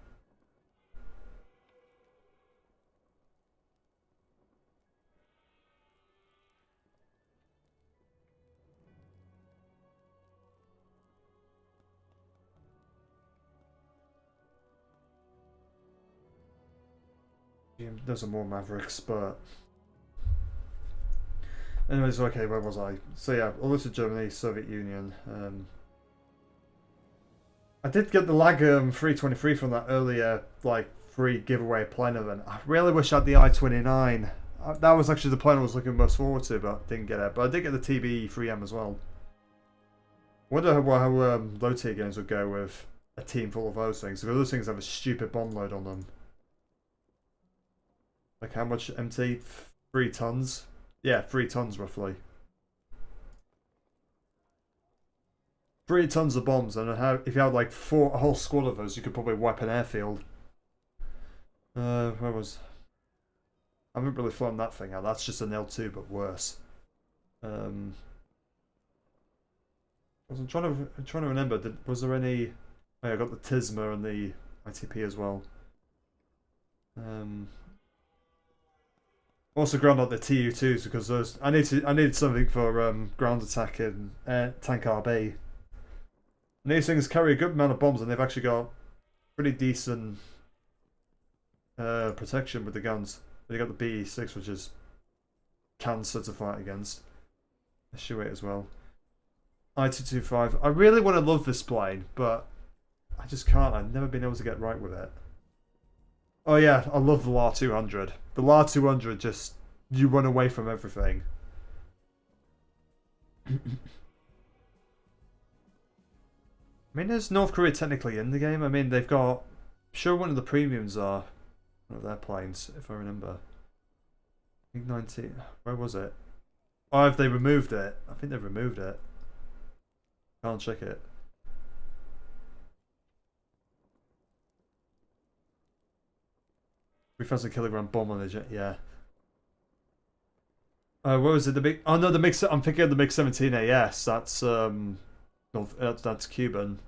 Those are more Mavericks, but anyways, okay, where was I? So yeah, all this is Germany, Soviet Union. I did get the Lagum 323 from that earlier, like, free giveaway plane event. I really wish I had the I-29. That was actually the plane I was looking most forward to, but didn't get it. But I did get the TBE 3M as well. I wonder how low tier games would go with a team full of those things. Because those things have a stupid bomb load on them. Like how much MT? 3 tons? Yeah, 3 tons roughly. 3 tons of bombs, and if you had like a whole squad of those, you could probably wipe an airfield. Where was? I haven't really flown that thing out. That's just an L2, but worse. I was trying to remember. Was there any? Oh, yeah, I got the TISMA and the ITP as well. Also ground out the TU2s because those I needed something for ground attack in tank RB. And these things carry a good amount of bombs, and they've actually got pretty decent protection with the guns. But you got the BE6, which is cancer to fight against. SU8 as well. I-225. I really want to love this plane, but I just can't. I've never been able to get right with it. Oh yeah, I love the LAR-200. The LAR-200 just, you run away from everything. I mean, is North Korea technically in the game? I mean, they've got... I'm sure one of the premiums are one of their planes, if I remember. I think 19... Where was it? Oh, have they removed it? I think they've removed it. Can't check it. $3,000 bomb on the jet, yeah. What was it? The big... Oh no, the MiG... I'm thinking of the MiG-17 AS. That's Cuban.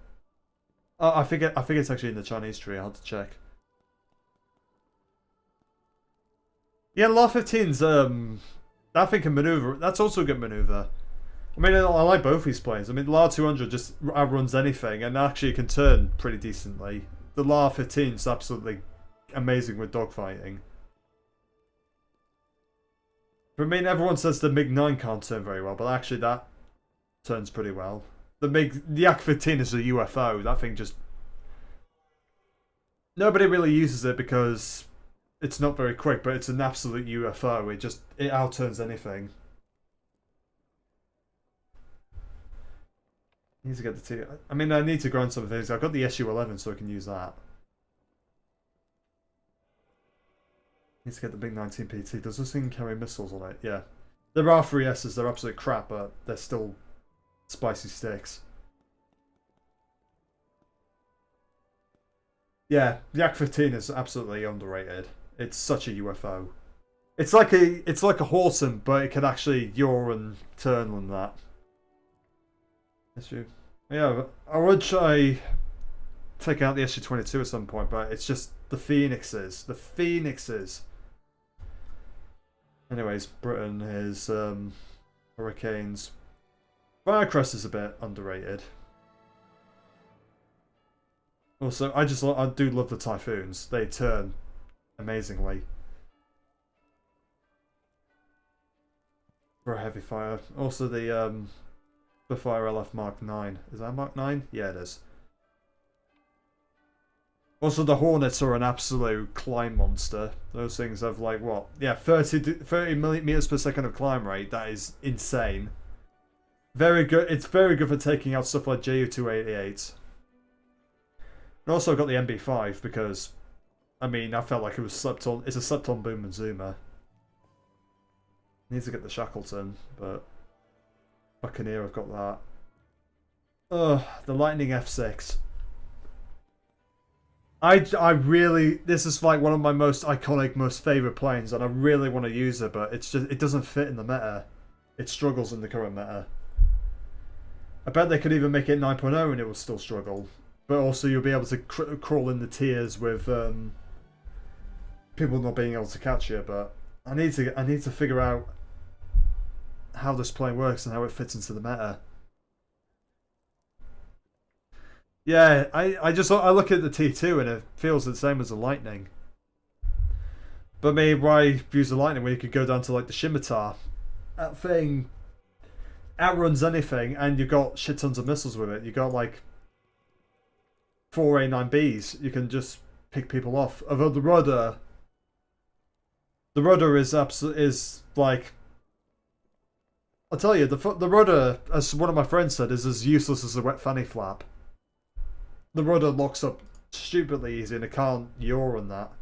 I think it's actually in the Chinese tree. I had to check. Yeah, LAR-15's that thing can maneuver. That's also a good maneuver. I mean, I like both these planes. I mean, the LAR-200 just outruns anything and actually can turn pretty decently. The LAR-15's absolutely amazing with dogfighting. I mean, everyone says the MiG-9 can't turn very well, but actually that turns pretty well. The Yak-15 is a UFO. That thing just... Nobody really uses it because it's not very quick, but it's an absolute UFO. It outturns anything. Need to get the T... I mean, I need to grind some things. I've got the SU-11, so I can use that. Need to get the big 19 PT. Does this thing carry missiles on it? Yeah. There are 3Ss. They're absolute crap, but they're still spicy sticks. Yeah, the Yak-15 is absolutely underrated. It's such a UFO. It's like a Horton, but it can actually yaw and turn on that. SU. Yeah, I would try take out the SU-22 at some point, but it's just the Phoenixes. The Phoenixes. Anyways, Britain is Hurricanes. Firecrest is a bit underrated. Also, I do love the Typhoons. They turn amazingly. For a heavy fire. Also the Fire LF Mark 9. Is that Mark 9? Yeah, it is. Also, the Hornets are an absolute climb monster. Those things have like what? Yeah, 30 meters per second of climb rate. That is insane. Very good. It's very good for taking out stuff like Ju-288. And also, I got the MB5 because, I mean, I felt like it was slept on. It's a slept on boom and zoomer. Need to get the Shackleton, but Buccaneer, I've got that. Ugh, the Lightning F6. I really, this is like one of my most iconic, most favourite planes, and I really want to use it, but it's just, it doesn't fit in the meta. It struggles in the current meta. I bet they could even make it 9.0 and it will still struggle. But also you'll be able to crawl in the tiers with people not being able to catch you, but I need to figure out how this plane works and how it fits into the meta. Yeah, I look at the T2 and it feels the same as the Lightning. But maybe why use the lightning when you could go down to like the scimitar? That thing outruns anything, and you've got shit tons of missiles with it. You got like 4A9Bs. You can just pick people off. Although the rudder is like, I'll tell you, the rudder, as one of my friends said, is as useless as a wet fanny flap. The rudder locks up stupidly easy, and it can't yaw on that.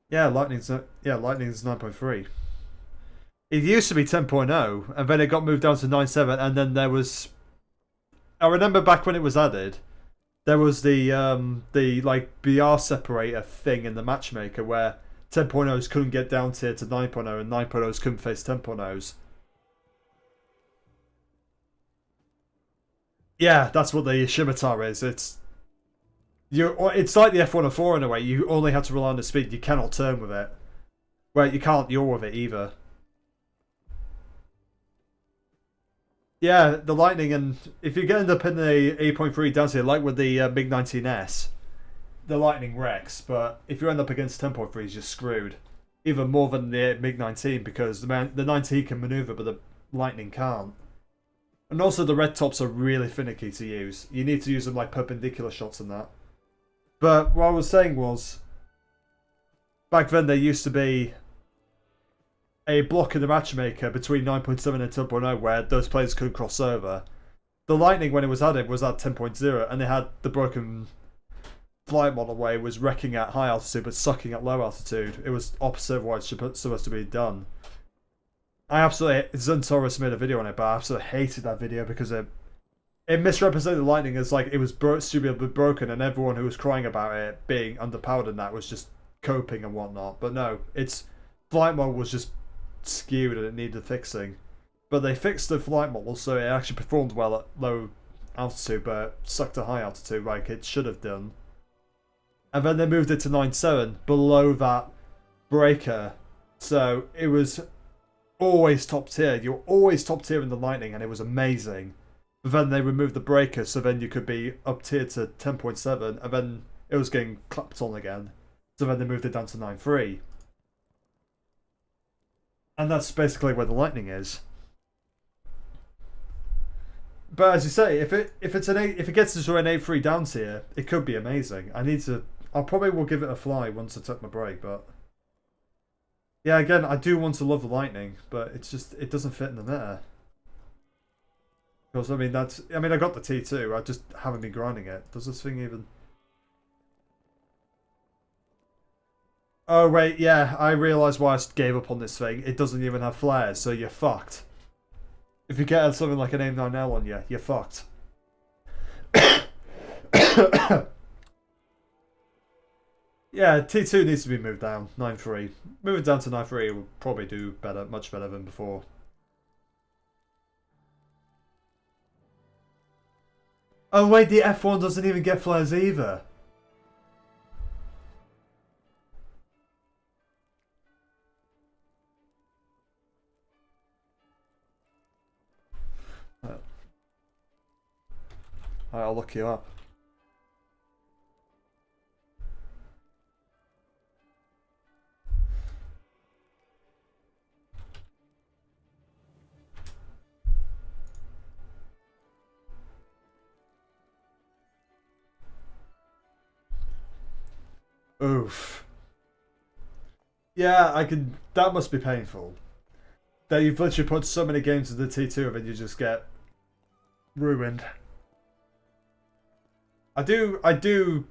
Yeah, Lightning's 9.3. It used to be 10.0, and then it got moved down to 9.7, and then there was... I remember back when it was added, there was the like BR separator thing in the matchmaker where 10.0s couldn't get down tier to 9.0 and 9.0s couldn't face 10.0s. Yeah, that's what the scimitar is. It's like the F104 in a way. You only have to rely on the speed. You cannot turn with it. Well, you can't yaw with it either. Yeah, the Lightning, and if you end up in the 8.3 down tier, like with the MiG-19S, the Lightning wrecks, but if you end up against 10.3s, you're screwed. Even more than the MiG-19, because the 19 can maneuver, but the Lightning can't. And also the red tops are really finicky to use. You need to use them like perpendicular shots and that. But what I was saying was, back then there used to be a block in the matchmaker between 9.7 and 10.0 where those players could cross over. The Lightning, when it was added, was at 10.0, and they had the broken flight model where it was wrecking at high altitude but sucking at low altitude. It was opposite of what it's supposed to be done. I absolutely... Zentaurus made a video on it, but I absolutely hated that video because it misrepresented the Lightning as like it was stupidly broken, and everyone who was crying about it being underpowered and that was just coping and whatnot. But no, its flight model was just skewed and it needed fixing. But they fixed the flight model so it actually performed well at low altitude but sucked at high altitude like it should have done. And then they moved it to 9.7 below that breaker, so it was always top tier. You were always top tier in the Lightning and it was amazing. But then they removed the breaker, so then you could be up tier to 10.7, and then it was getting clapped on again. So then they moved it down to 9.3. And that's basically where the Lightning is. But as you say, if it gets into an 8.3 down tier, it could be amazing. I probably will give it a fly once I take my break, but yeah, again, I do want to love the Lightning, but it doesn't fit in the meta. Because I mean I got the T2, I just haven't been grinding it. Does this thing even... Oh wait, yeah, I realised why I gave up on this thing. It doesn't even have flares, so you're fucked. If you get something like an AIM-9L on you, you're fucked. Yeah, T2 needs to be moved down, 9.3. Moving down to 9.3 will probably do better, much better than before. Oh wait, the F1 doesn't even get flares either. I'll look you up. Oof. Yeah, that must be painful. That you've literally put so many games into the T2 and you just get ruined. I do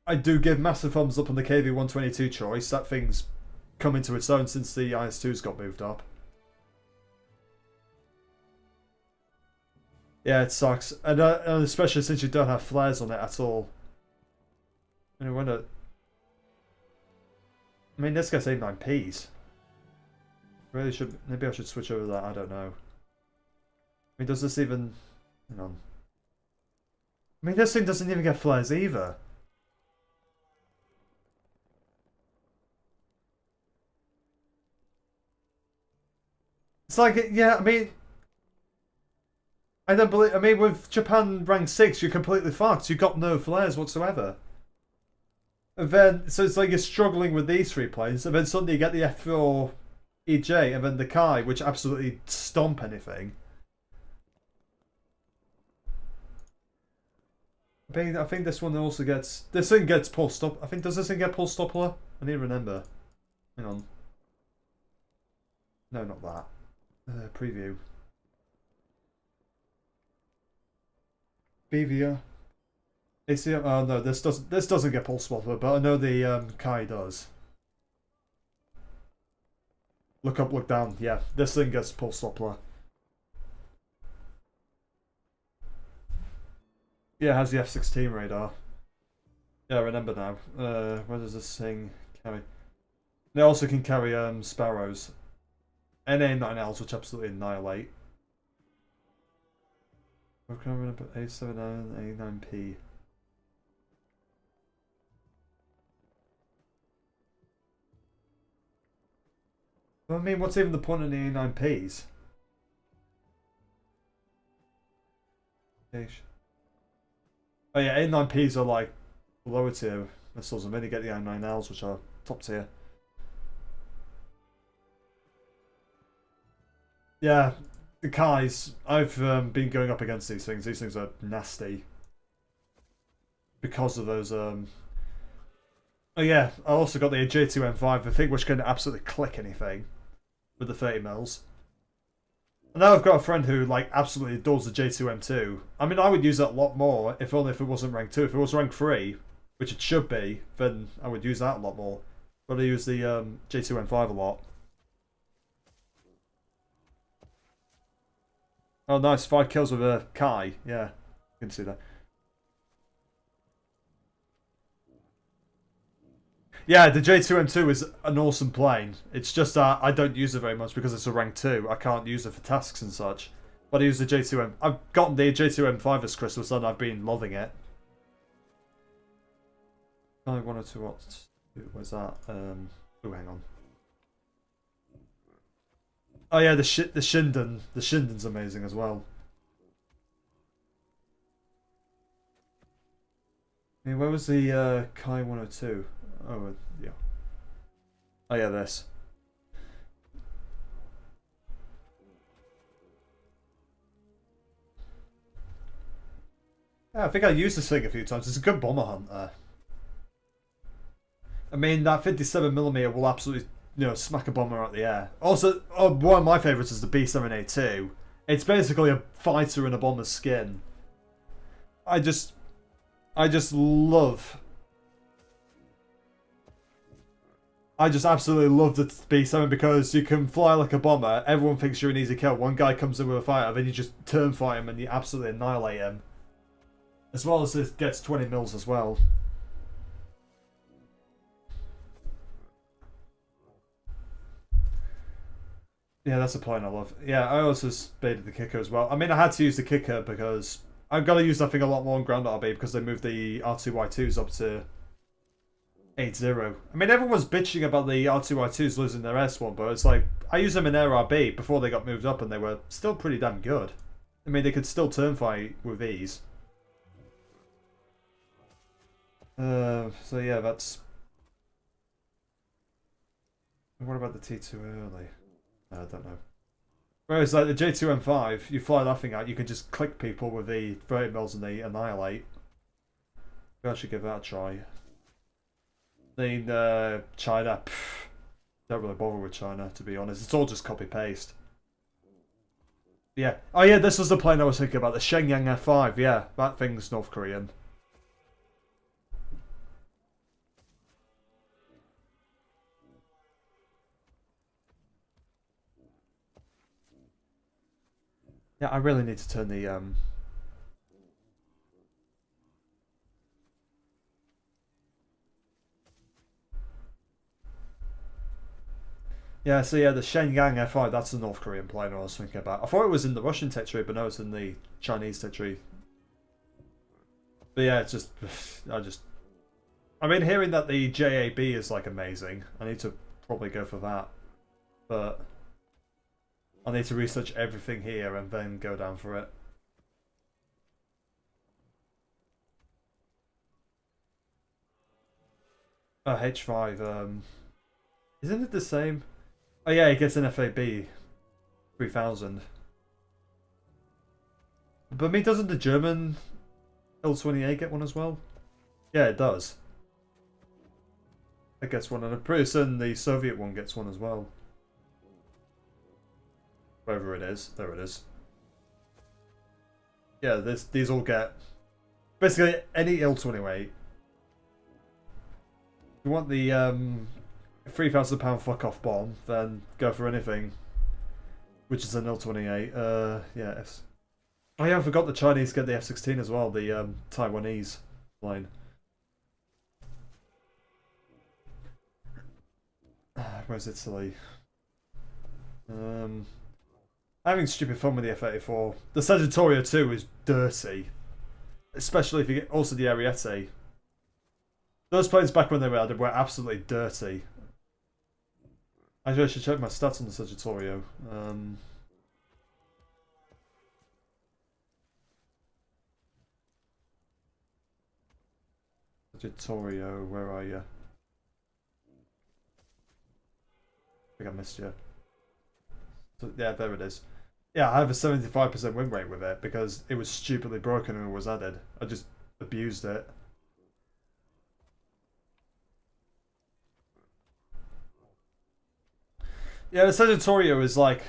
give massive thumbs up on the KV-122 choice. That thing's come into its own since the IS-2's got moved up. Yeah, it sucks. And especially since you don't have flares on it at all. I wonder... I mean, this guy's 89Ps. Really should... Maybe I should switch over that, I don't know. I mean, does this even... Hang on. I mean, this thing doesn't even get flares either. It's like, yeah, I mean... I don't believe... I mean, with Japan rank 6, you're completely fucked. You've got no flares whatsoever. And then, so it's like you're struggling with these 3 planes, and then suddenly you get the F4 EJ, and then the Kai, which absolutely stomp anything. I think this one also gets... This thing gets pulse stop. I think, does this thing get pulse Doppler? I need to remember. Hang on. No, not that. Preview. BVR. ACM. Oh no, this doesn't get pulse Doppler, but I know the Kai does. Look up, look down. Yeah, this thing gets pulse Doppler. Yeah, it has the F-16 radar. Yeah, I remember now. Where does this thing carry? They also can carry Sparrows. NA9Ls, which absolutely annihilate. I can remember A79, A9P. I mean, what's even the point of the A9Ps? Oh yeah, A9Ps are like lower tier missiles, and then you get the A9Ls, which are top tier. Yeah, the Kais. I've been going up against these things. These things are nasty because of those. Oh yeah, I also got the J2M5, the thing which can absolutely click anything with the 30 mils. And now I've got a friend who like absolutely adores the J2M2. I mean, I would use that a lot more if only if it wasn't rank 2. If it was rank 3, which it should be, then I would use that a lot more. But I use the J2M5 a lot. Oh, nice. 5 kills with a Kai. Yeah, you can see that. Yeah, the J2M2 is an awesome plane. It's just that I don't use it very much because it's a rank 2. I can't use it for tasks and such. But I use the J2M. I've gotten the J2M5 as Christmas and I've been loving it. Only 1 or 2 watts. Where's that? Oh, hang on. Oh yeah, the Shinden. The Shinden's amazing as well. I mean, where was the Kai 102? Oh, yeah. Oh yeah, this. Yeah, I think I used this thing a few times. It's a good bomber hunter. I mean, that 57mm will absolutely, smack a bomber out the air. Also, one of my favourites is the B7A2. It's basically a fighter in a bomber's skin. I just love... I just absolutely love the B7 because you can fly like a bomber. Everyone thinks you're an easy kill. One guy comes in with a fighter, then you just turn fight him and you absolutely annihilate him. As well as it gets 20 mils as well. Yeah, that's a plane I love. Yeah, I also spaded the kicker as well. I mean, I had to use the kicker because I've got to use that thing a lot more on ground RB because they moved the R2Y2s up to 8-0. I mean, everyone's bitching about the R2Y2s losing their S1, but it's like, I used them in Air RB before they got moved up and they were still pretty damn good. I mean, they could still turn fight with ease. So yeah, that's... What about the T2 early? I don't know. Whereas like the J2M5, you fly that thing out, you can just click people with the 30 mils and they annihilate. Maybe I should give that a try. Then China, don't really bother with China to be honest. It's all just copy paste. Yeah. Oh yeah, this was the plane I was thinking about, the Shenyang F5. Yeah, that thing's North Korean. Yeah, I really need to turn the Yeah, so yeah, the Shenyang F5, that's the North Korean plane I was thinking about. I thought it was in the Russian territory, but no, it's in the Chinese territory. But yeah, it's just... I mean, hearing that the JAB is, like, amazing, I need to probably go for that. But I need to research everything here and then go down for it. H5, isn't it the same? Oh yeah, it gets an FAB 3000. But I mean, doesn't the German L28 get one as well? Yeah, it does. It gets one, and I'm pretty certain the Soviet one gets one as well. Wherever it is, there it is. Yeah, these all get basically any L28. If you want the £3,000 fuck off bomb, then go for anything. Which is an L28. Yeah. Oh yeah, I forgot the Chinese get the F-16 as well. The Taiwanese line. Where's Italy? Having stupid fun with the F-84. The Sagittario 2 is dirty. Especially if you get also the Ariete. Those planes back when they were added were absolutely dirty. Actually, I should check my stats on the Sagittario. Sagittario, where are you? I think I missed you. So, yeah, there it is. Yeah, I have a 75% win rate with it because it was stupidly broken when it was added. I just abused it. Yeah, the Sagittario is like...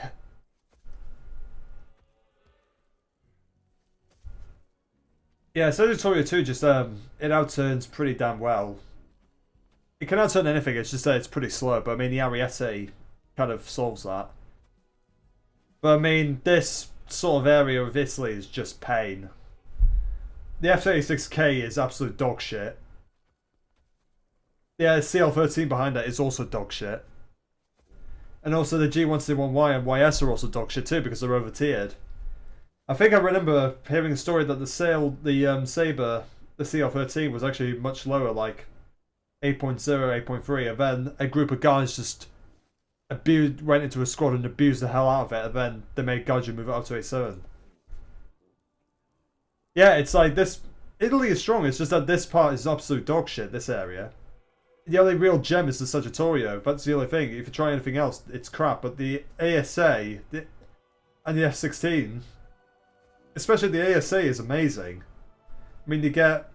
Yeah, Sagittario 2 just, it outturns pretty damn well. It can outturn anything, it's just that it's pretty slow, but I mean, the Ariete kind of solves that. But I mean, this sort of area of Italy is just pain. The F-36K is absolute dog shit. Yeah, the CL-13 behind it is also dog shit. And also the G1C1Y and YS are also dog shit too because they're over tiered. I think I remember hearing a story that the Sabre, the CL-13 was actually much lower, like 8.0, 8.3, and then a group of guys just went into a squad and abused the hell out of it, and then they made Gaijin move it up to 8.7. Yeah, it's like this. Italy is strong, it's just that this part is absolute dog shit, this area. The only real gem is the Sagittario. That's the only thing. If you try anything else, it's crap. But the ASA and the F-16, especially the ASA, is amazing. I mean, you get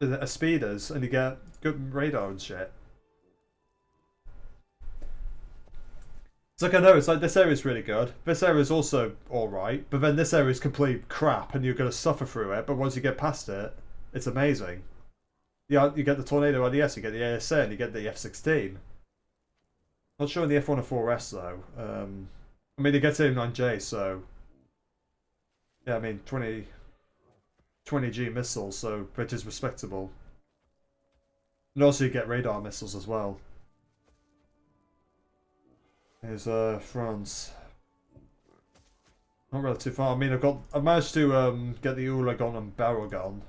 a speeders and you get good radar and shit. It's like, I know, it's like this area is really good. This area is also alright. But then this area is complete crap and you're going to suffer through it. But once you get past it, it's amazing. Yeah, you get the Tornado IDS, you get the ASA, and you get the F-16. Not showing the F-104S though. I mean, it gets AIM-9J, so... Yeah, I mean, 20G missiles, so which is respectable. And also you get radar missiles as well. Here's France. Not really too far. I mean, I've managed to get the Uragan and Baragon.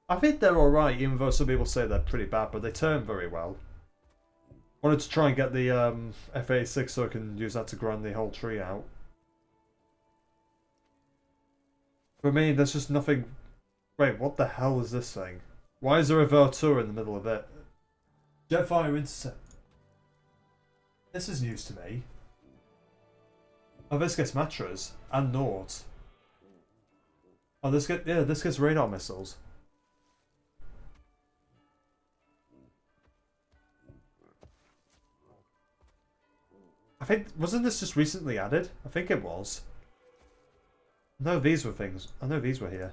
I think they're alright, even though some people say they're pretty bad, but they turn very well. Wanted to try and get the F-86 so I can use that to grind the whole tree out. For me, there's just nothing... Wait, what the hell is this thing? Why is there a Vertour in the middle of it? Jetfire Intercept. This is news to me. Oh, this gets Matras and Nord. Oh, this gets radar missiles. I think, wasn't this just recently added? I think it was. No, these were things. I know these were here.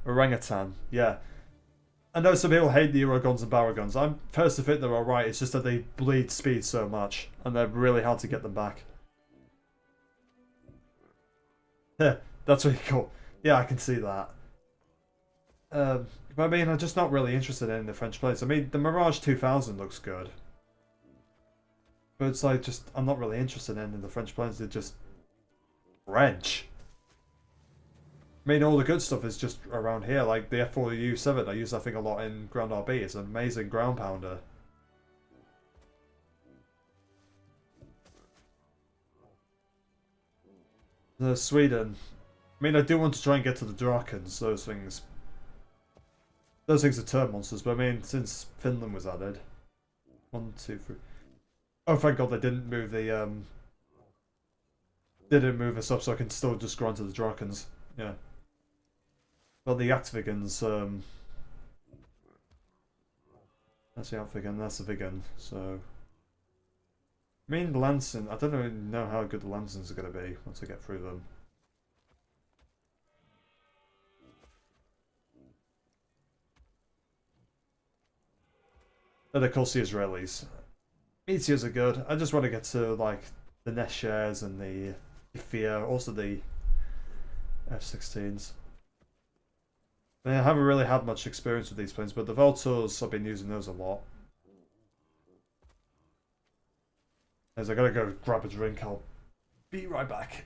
Orangutan, yeah. I know some people hate the Eurogons and Baragons. I'm first to think they're alright, it's just that they bleed speed so much, and they're really hard to get them back. Yeah, that's really cool. Yeah, I can see that. But I mean, I'm just not really interested in the French planes. I mean, the Mirage 2000 looks good. But it's like, just, I'm not really interested in the French planes. They're just French. I mean, all the good stuff is just around here. Like the F4U7, I use that thing a lot in Ground RB. It's an amazing ground pounder. Sweden. I mean, I do want to try and get to the Drakens, those things. Those things are turn monsters, but I mean, since Finland was added, 1, 2, 3. Oh, thank God they didn't move the didn't move us up, so I can still just go onto the Drakens. Yeah. Well, the Activigans, that's the Activigan, that's the Vigan, so. I mean, Lancing, I don't even know how good the Lancings are going to be once I get through them. And of course the Israelis. Meteors are good. I just want to get to like the Neshers and the Fear, also the F-16s. I haven't really had much experience with these planes, but the Voltors, I've been using those a lot. As I gotta go grab a drink, I'll be right back.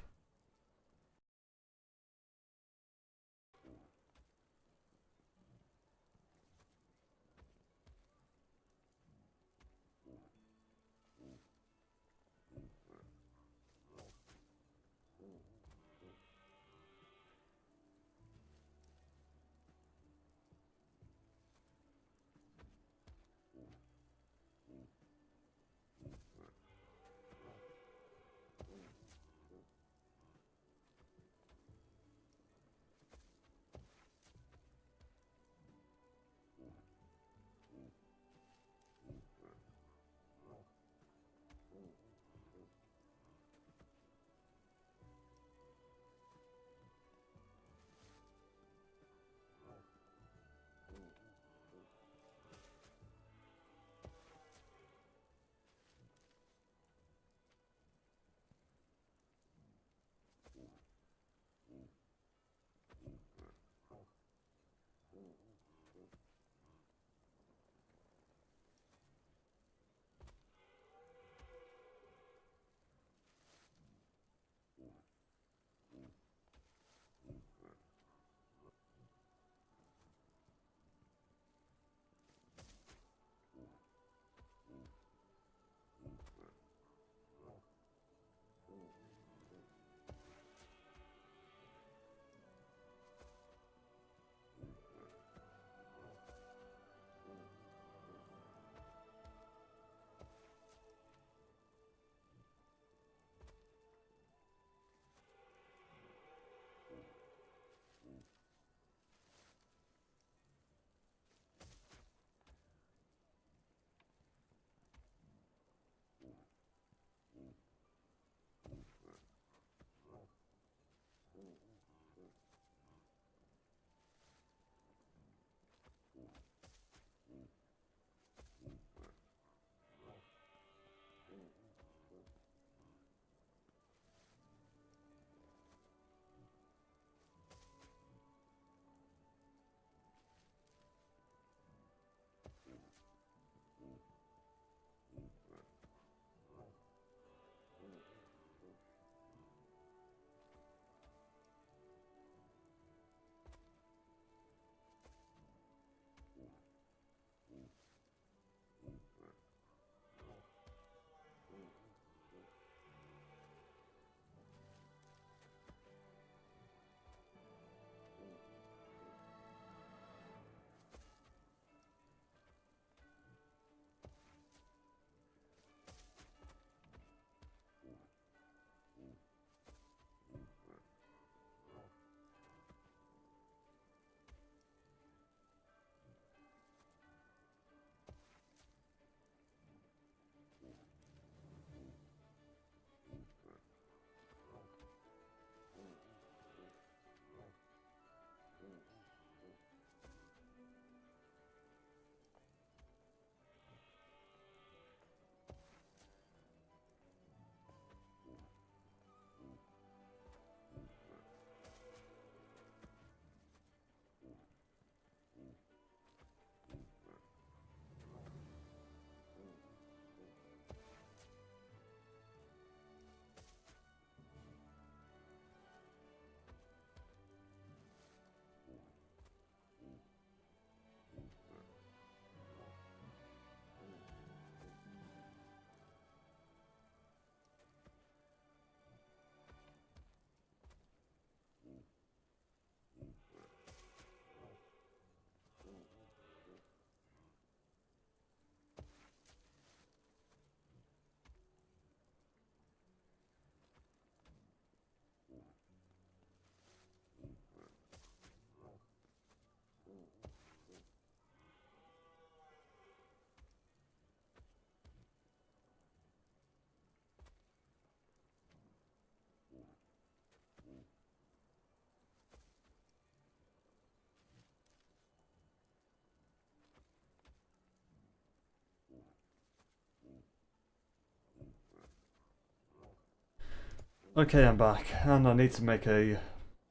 Okay, I'm back, and I need to make a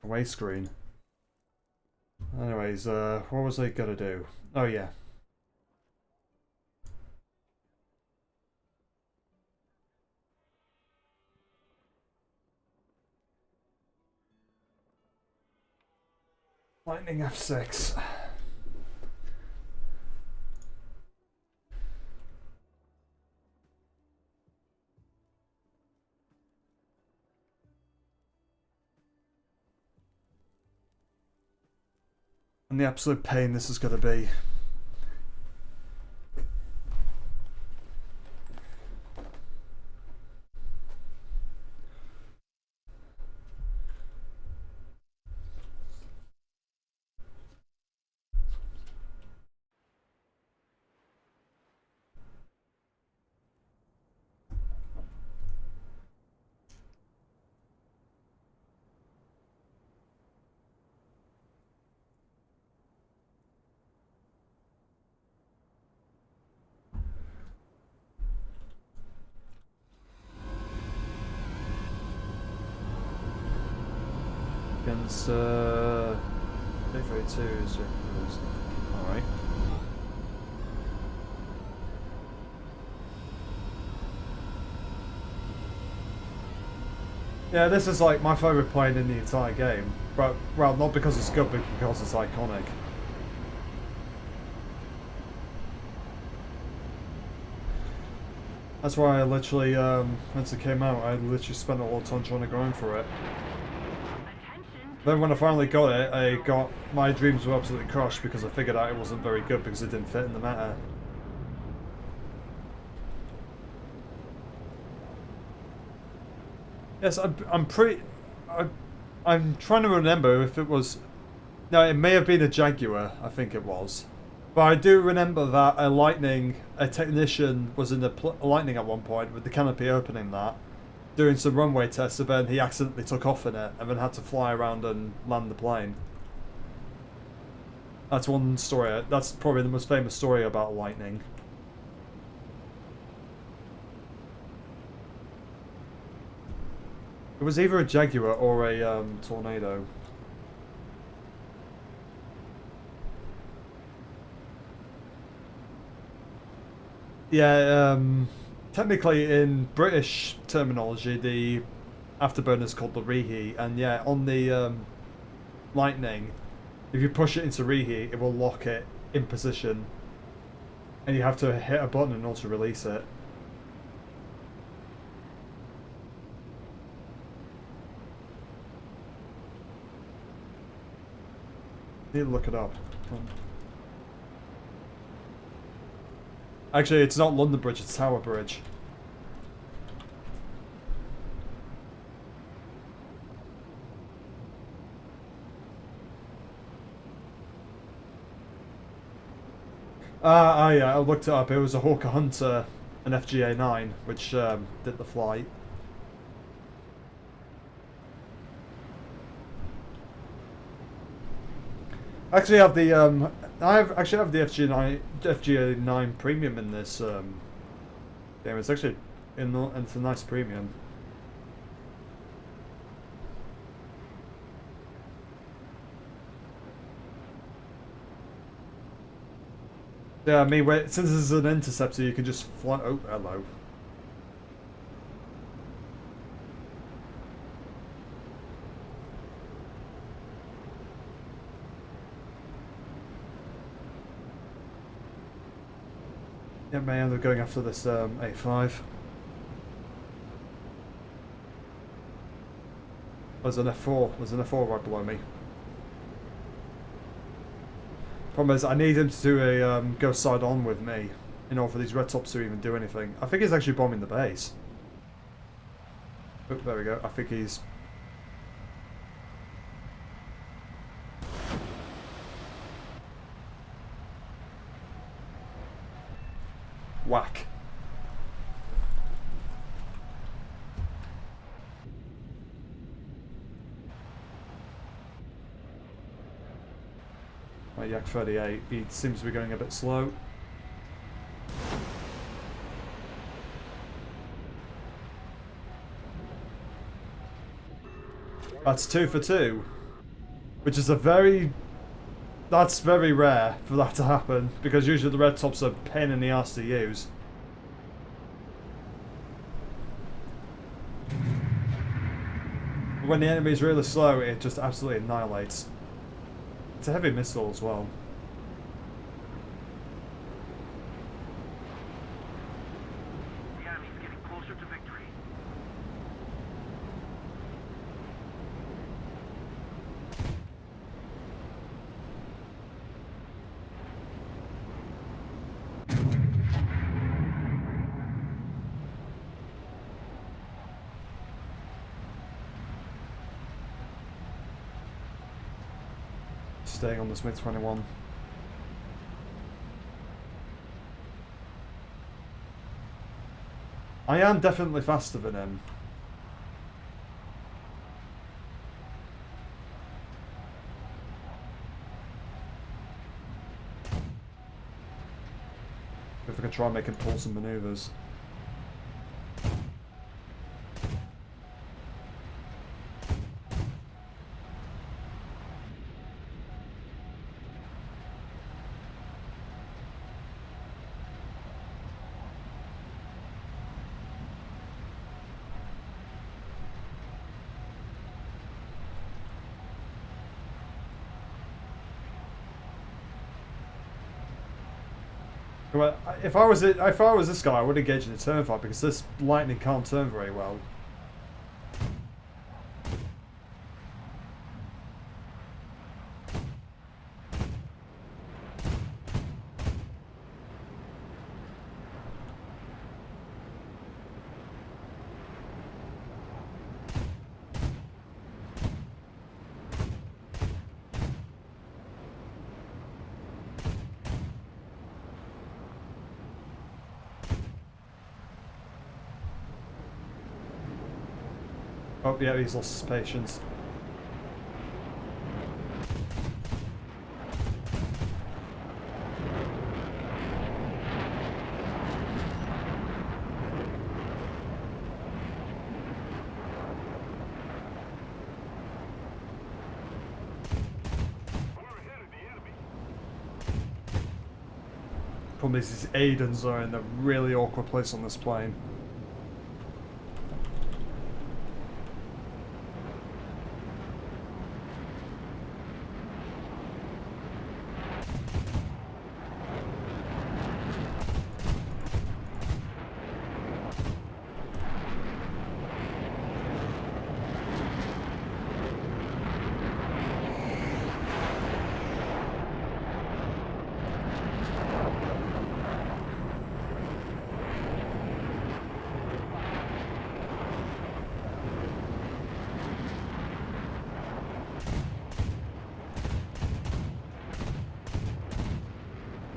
away screen. Anyways, what was I gonna do? Oh yeah. Lightning F6. And the absolute pain this is gonna be. Against Day 32 is alright. Yeah, this is like my favourite plane in the entire game. But, well, not because it's good, but because it's iconic. That's why I literally, once it came out, I literally spent a lot of time trying to grind for it. Then when I finally got it, my dreams were absolutely crushed because I figured out it wasn't very good because it didn't fit in the meta. Yes, I'm pretty... I'm trying to remember if it was... No, it may have been a Jaguar, I think it was. But I do remember that a technician was in the Lightning at one point with the canopy opening that, doing some runway tests, and then he accidentally took off in it and then had to fly around and land the plane. That's one story. That's probably the most famous story about Lightning. It was either a Jaguar or a Tornado. Yeah, technically in British terminology, the afterburner is called the reheat, and yeah, on the Lightning, if you push it into reheat, it will lock it in position, and you have to hit a button in order to release it. Need to look it up. Actually, it's not London Bridge, it's Tower Bridge. Yeah, I looked it up. It was a Hawker Hunter, an FGA 9, which did the flight. Actually, I actually have the FGA 9 premium in this game. It's actually it's a nice premium. Yeah, I mean, since this is an interceptor, you can just fly. Oh, hello. Yeah, may end up going after this A5. There's an F4. There's an F4 right below me. Problem is, I need him to go side on with me in order for these red tops to even do anything. I think he's actually bombing the base. Oh, there we go. I think he's... Whack. My Yak 38, he seems to be going a bit slow. That's 2 for 2. Which is that's very rare for that to happen, because usually the red tops are a pain in the ass to use. When the enemy is really slow, it just absolutely annihilates. It's a heavy missile as well. The enemy's getting closer to victory. Staying on this MiG-21. I am definitely faster than him. If I can try and make him pull some maneuvers. Well, if I was this guy, I would engage in a turn fight because this lightning can't turn very well. Oh yeah, he's lost his patience. Problem is, his Aidens are in a really awkward place on this plane.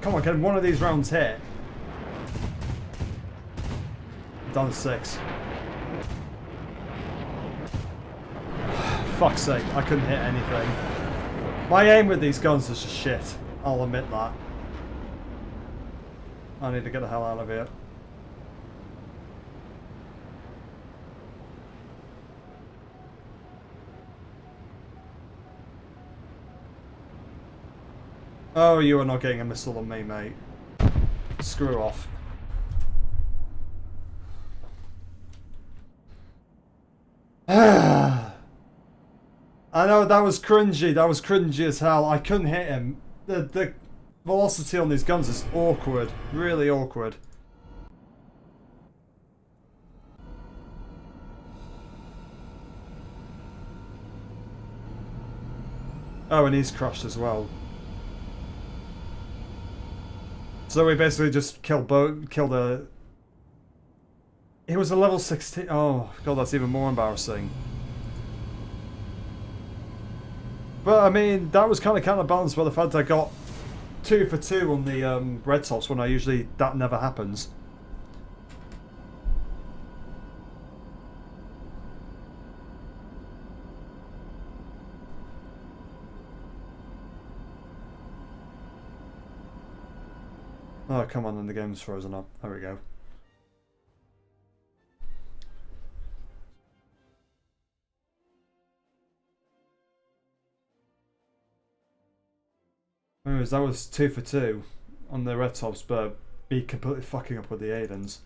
Come on, can one of these rounds hit? Down to 6. Fuck's sake, I couldn't hit anything. My aim with these guns is just shit. I'll admit that. I need to get the hell out of here. Oh, you are not getting a missile on me, mate. Screw off. I know, that was cringy. That was cringy as hell. I couldn't hit him. The velocity on these guns is awkward. Really awkward. Oh, and he's crushed as well. So we basically just killed the... He was a level 16. Oh, God, that's even more embarrassing. But, I mean, that was kind of counterbalanced by the fact I got 2 for 2 on the red tops when that never happens. Oh, come on, and the game's frozen up. There we go. Anyways, that was 2 for 2 on the red tops, but be completely fucking up with the Aidens.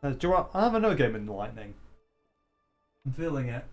Do you want? I have another game in Lightning. I'm feeling it.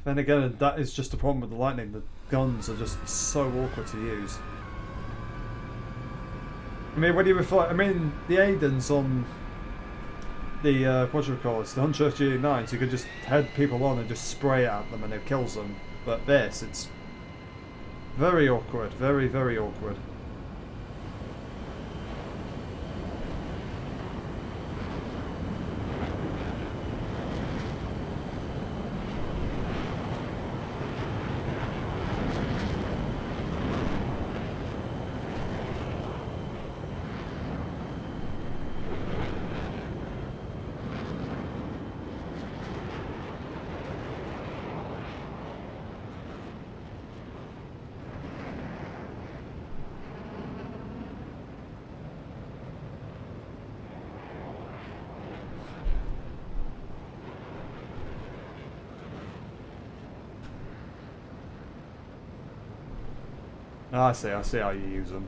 Then again, that is just a problem with the Lightning. The guns are just so awkward to use. I mean, when you reflect, I mean, the Aidens on the what do you call it? The Hunter G9s, you could just head people on and just spray it at them and it kills them. But this, it's very awkward, very, very awkward. I see how you use them.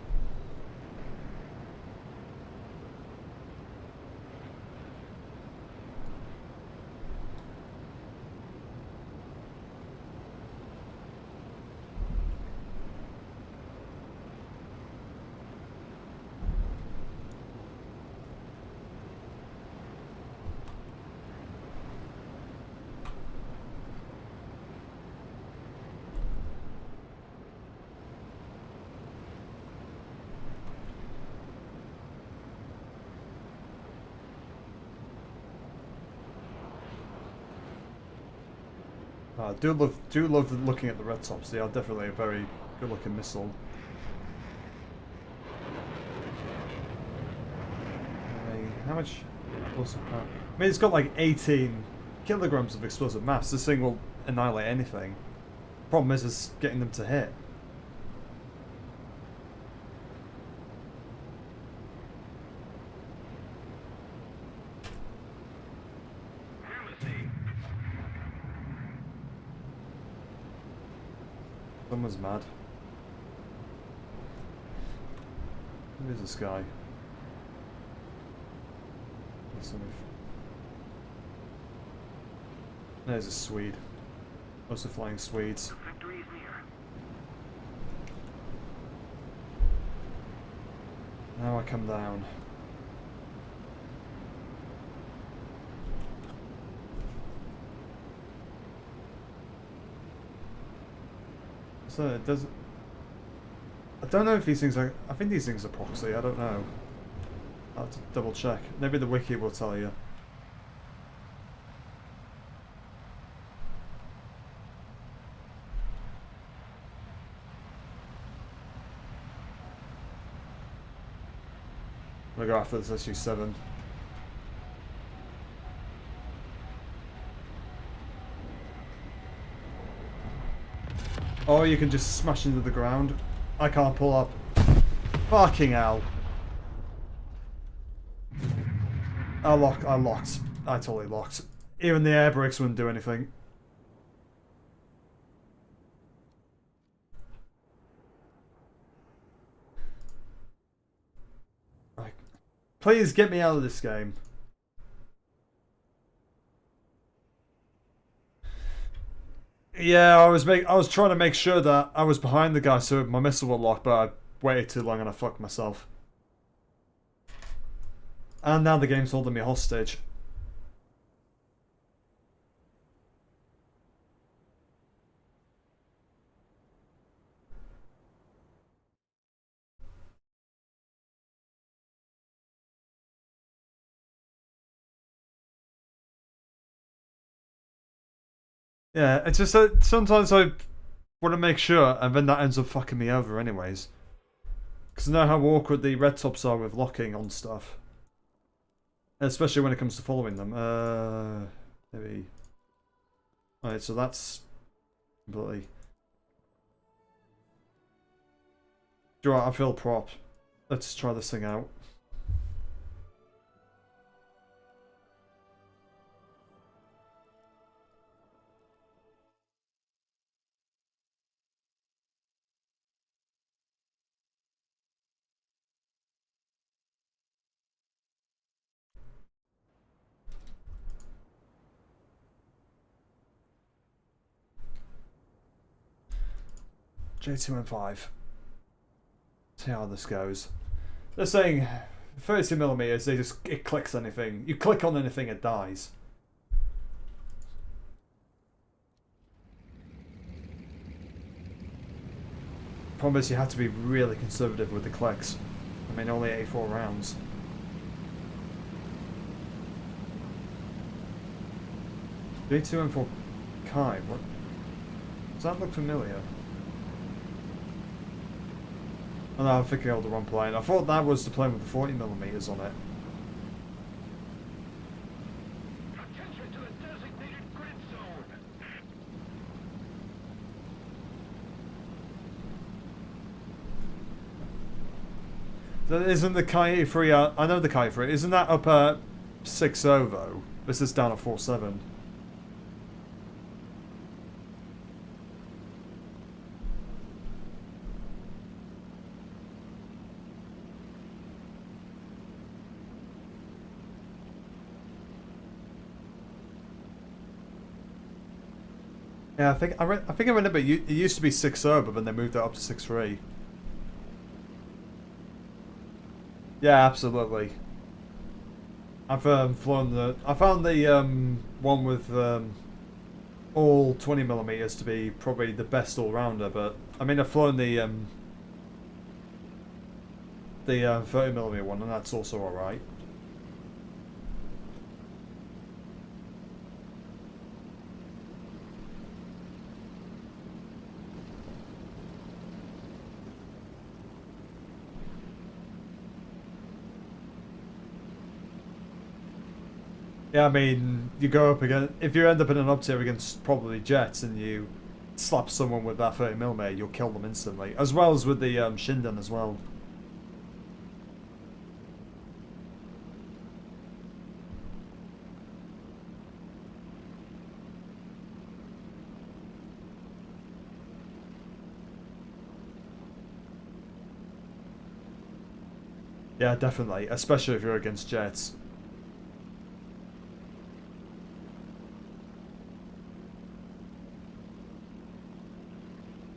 I do love looking at the red tops. They are definitely a very good looking missile. How much explosive power? I mean, it's got like 18 kilograms of explosive mass. This thing will annihilate anything. Problem is getting them to hit. Someone's mad. Who is this guy? There's a Swede. Lots of flying Swedes. Victory is near. Now I come down. So it does. I don't know if these things are. I think these things are proxy. I don't know. I'll have to double check. Maybe the wiki will tell you. We'll go after this SU-7. Or you can just smash into the ground. I can't pull up. Fucking hell. I locked. I totally locked. Even the air brakes wouldn't do anything. Right. Please get me out of this game. Yeah, I was trying to make sure that I was behind the guy so my missile would lock, but I waited too long and I fucked myself. And now the game's holding me hostage. Yeah, it's just that sometimes I want to make sure, and then that ends up fucking me over anyways. Because I know how awkward the red tops are with locking on stuff. Especially when it comes to following them. Maybe. Alright, so that's completely. Do you know what? I feel prop. Let's try this thing out. J2M5. See how this goes. They're saying 30mm, it clicks anything. You click on anything, it dies. Problem is, you have to be really conservative with the clicks. I mean, only 84 rounds. J2M4 Kai, what? Does that look familiar? Oh no, I'm thinking of the wrong plane. I thought that was the plane with the 40mm on it. Attention to the designated grid zone. Isn't the Kai 3? I know the Kai 3. Isn't that up at 6.0 though? This is down at 4.7. Yeah, I think I remember it used to be 6.0, but then they moved it up to 6.3. Yeah, absolutely. I've flown the. I found the one with all 20mm to be probably the best all rounder, but I mean I've flown the 30mm one, and that's also all right. Yeah, I mean, you go up again. If you end up in an up tier against probably jets and you slap someone with that 30mm, you'll kill them instantly. As well as with the Shinden as well. Yeah, definitely. Especially if you're against jets.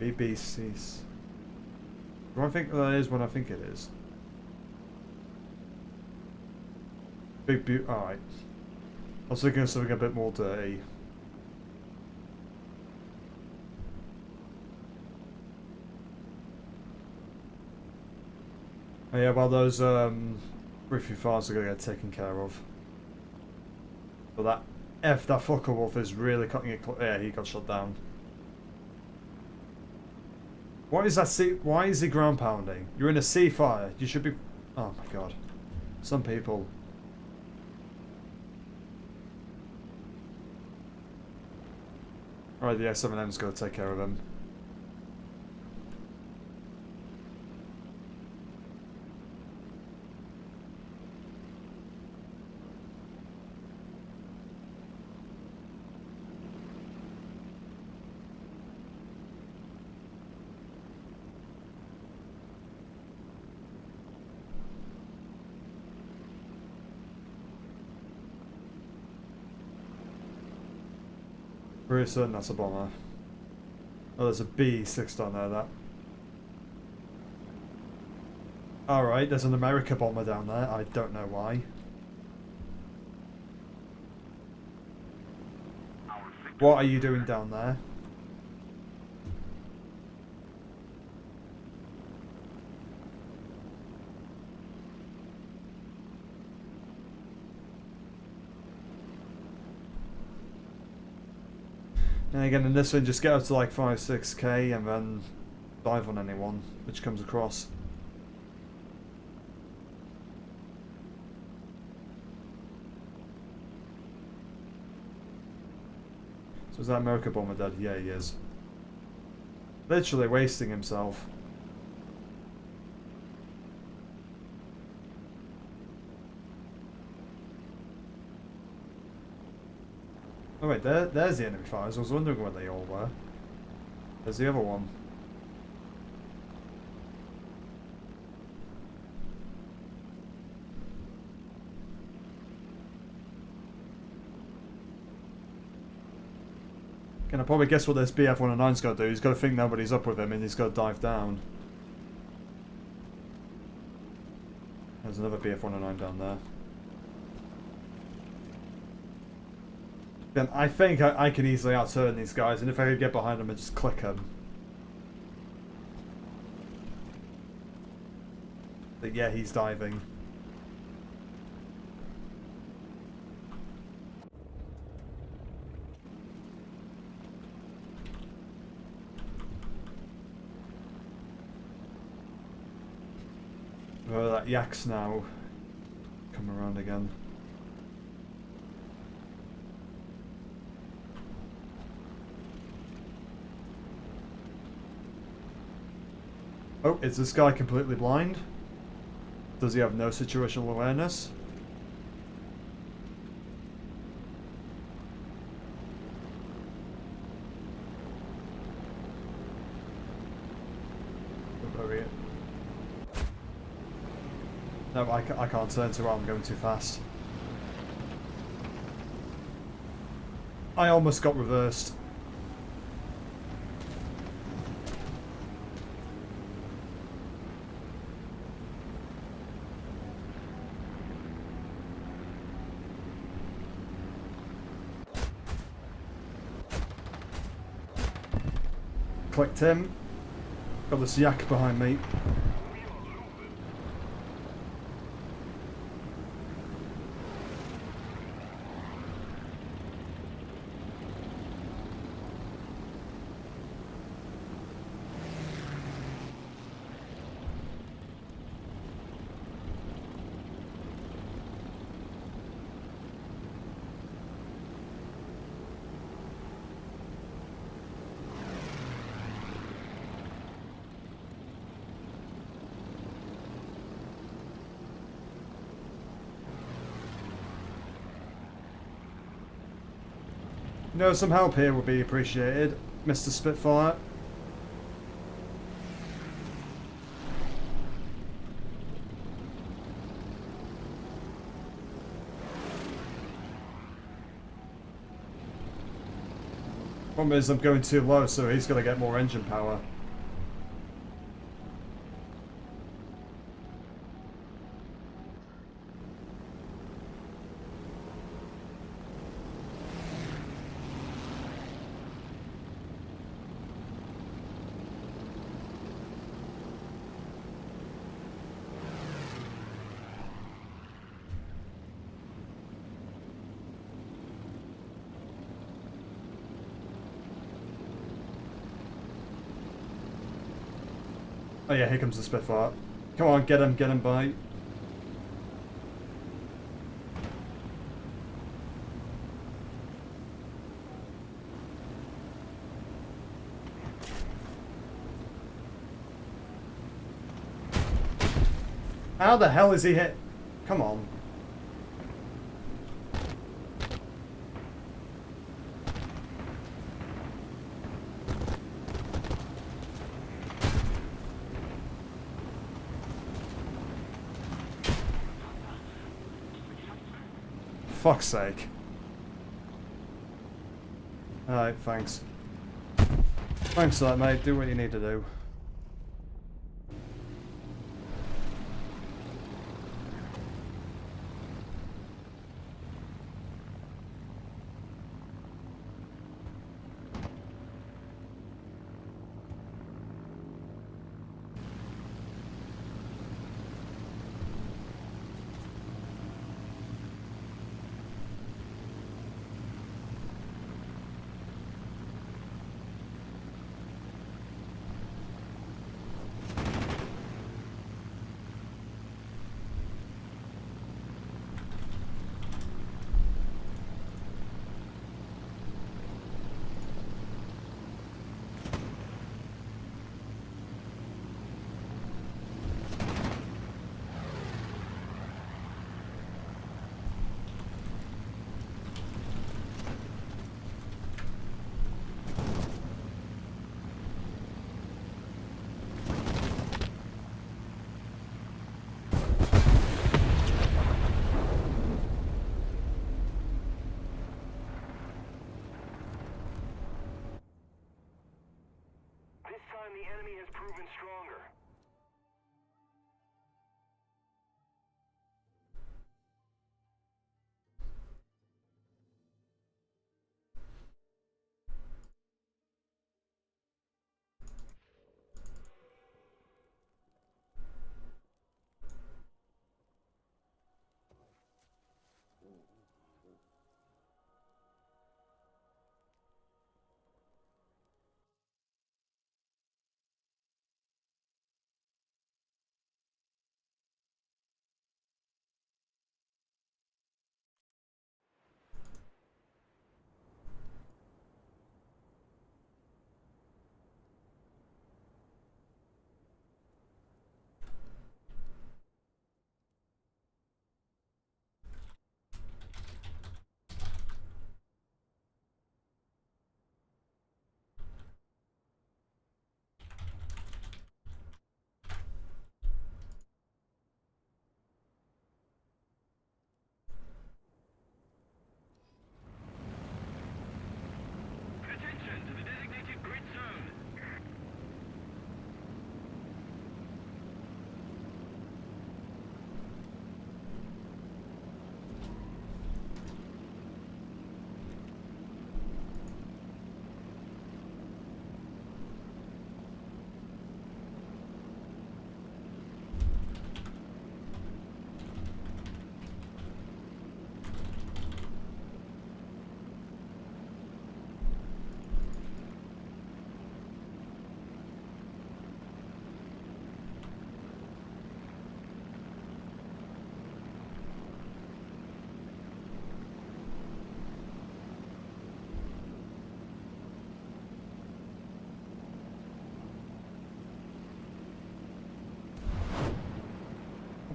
BBCs. Do I think that is what I think it is? Big Butte. Alright. I was thinking of something a bit more dirty. Oh yeah, well those Riffy files are gonna get taken care of. But that fucker wolf is really cutting it. Yeah, he got shot down. What is that sea? Why is he ground pounding? You're in a sea fire. You should be. Oh my god. Some people. Alright, the S7M's got to take care of him. Pretty certain that's a bomber. Oh, there's a B6 down there, that. Alright, there's an America bomber down there. I don't know why. What are you doing down there? And again, in this one, just get up to like 5, 6k and then dive on anyone which comes across. So is that America bomber dead? Yeah, he is. Literally wasting himself. Oh wait, there's the enemy fighters. I was wondering where they all were. There's the other one. Can I probably guess what this BF-109's got to do? He's got to think nobody's up with him and he's got to dive down. There's another BF-109 down there. Then I think I can easily outturn these guys, and if I could get behind them and just click them. But yeah, he's diving. Oh, that yak's now come around again. Oh, is this guy completely blind? Does he have no situational awareness? No, I can't turn too well, I'm going too fast. I almost got reversed. Clicked him. Got this yak behind me. No, some help here would be appreciated, Mr. Spitfire. Problem is I'm going too low, so he's got to get more engine power. Oh yeah, here comes the Spitfire. Come on, get him, bye. How the hell is he hit? Come on. Fuck's sake. Alright, thanks. Thanks for that, mate. Do what you need to do. time the enemy has proven stronger. Attention to the designated grid zone.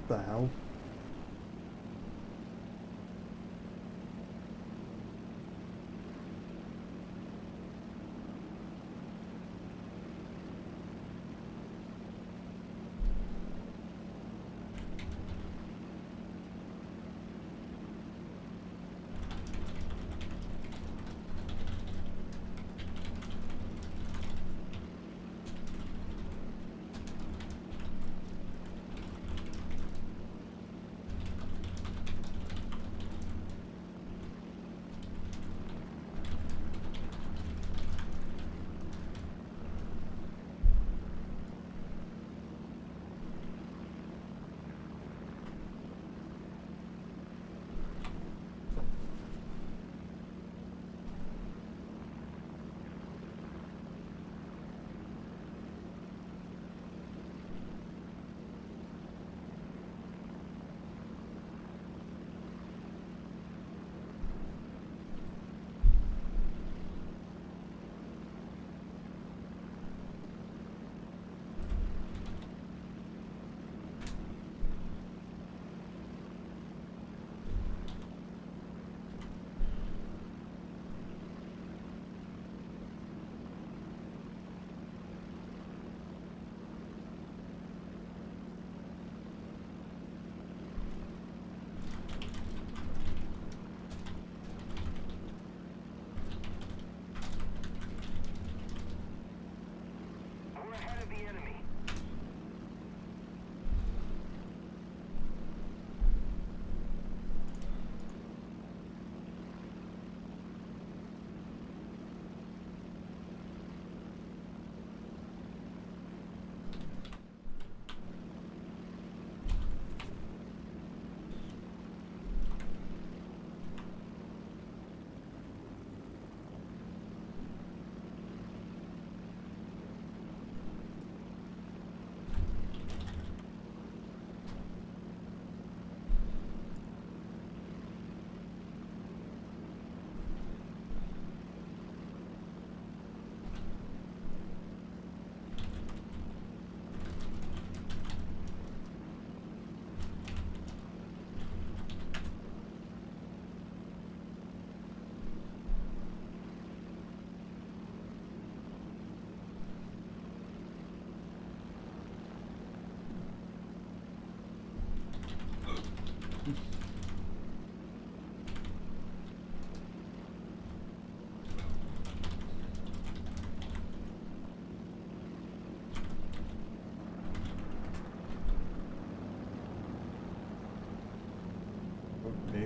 What the hell?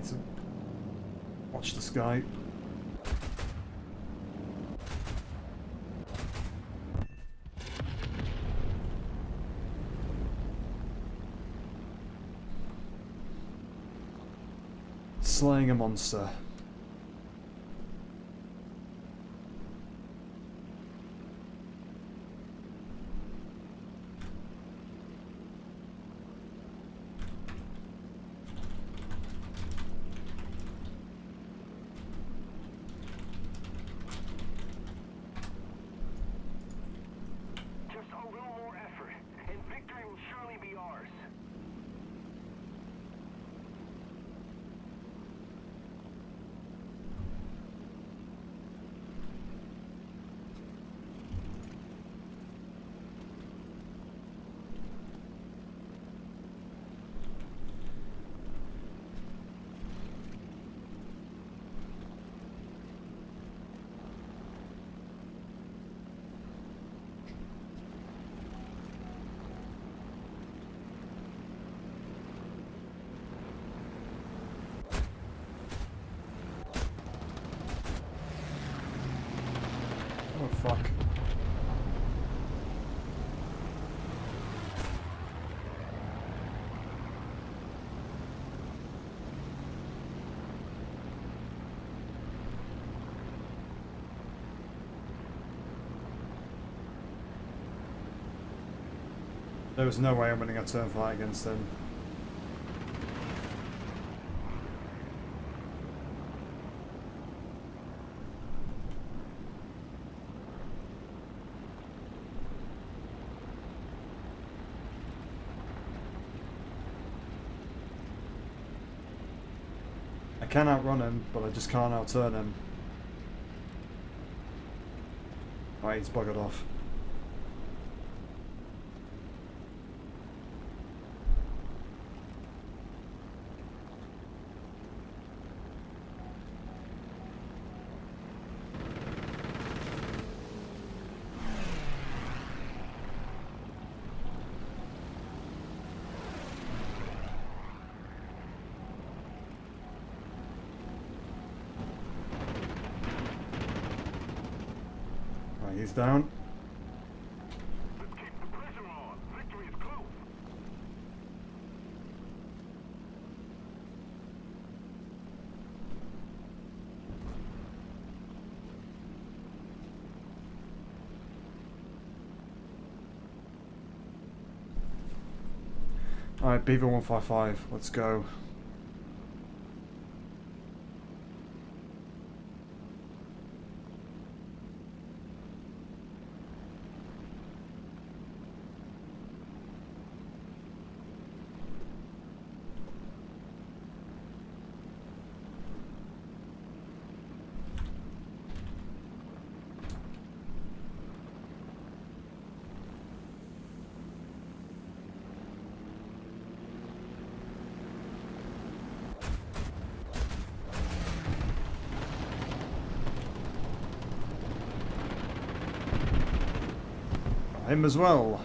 need to watch the sky. Slaying a monster. Just a little more effort, and victory will surely be ours. Oh fuck. There was no way I'm winning a turn fight against him. I can outrun him, but I just can't outturn him. Right, he's buggered off. Right, he's down. Let's keep the pressure on. Victory is close. Alright, Beaver 155, let's go. Him as well.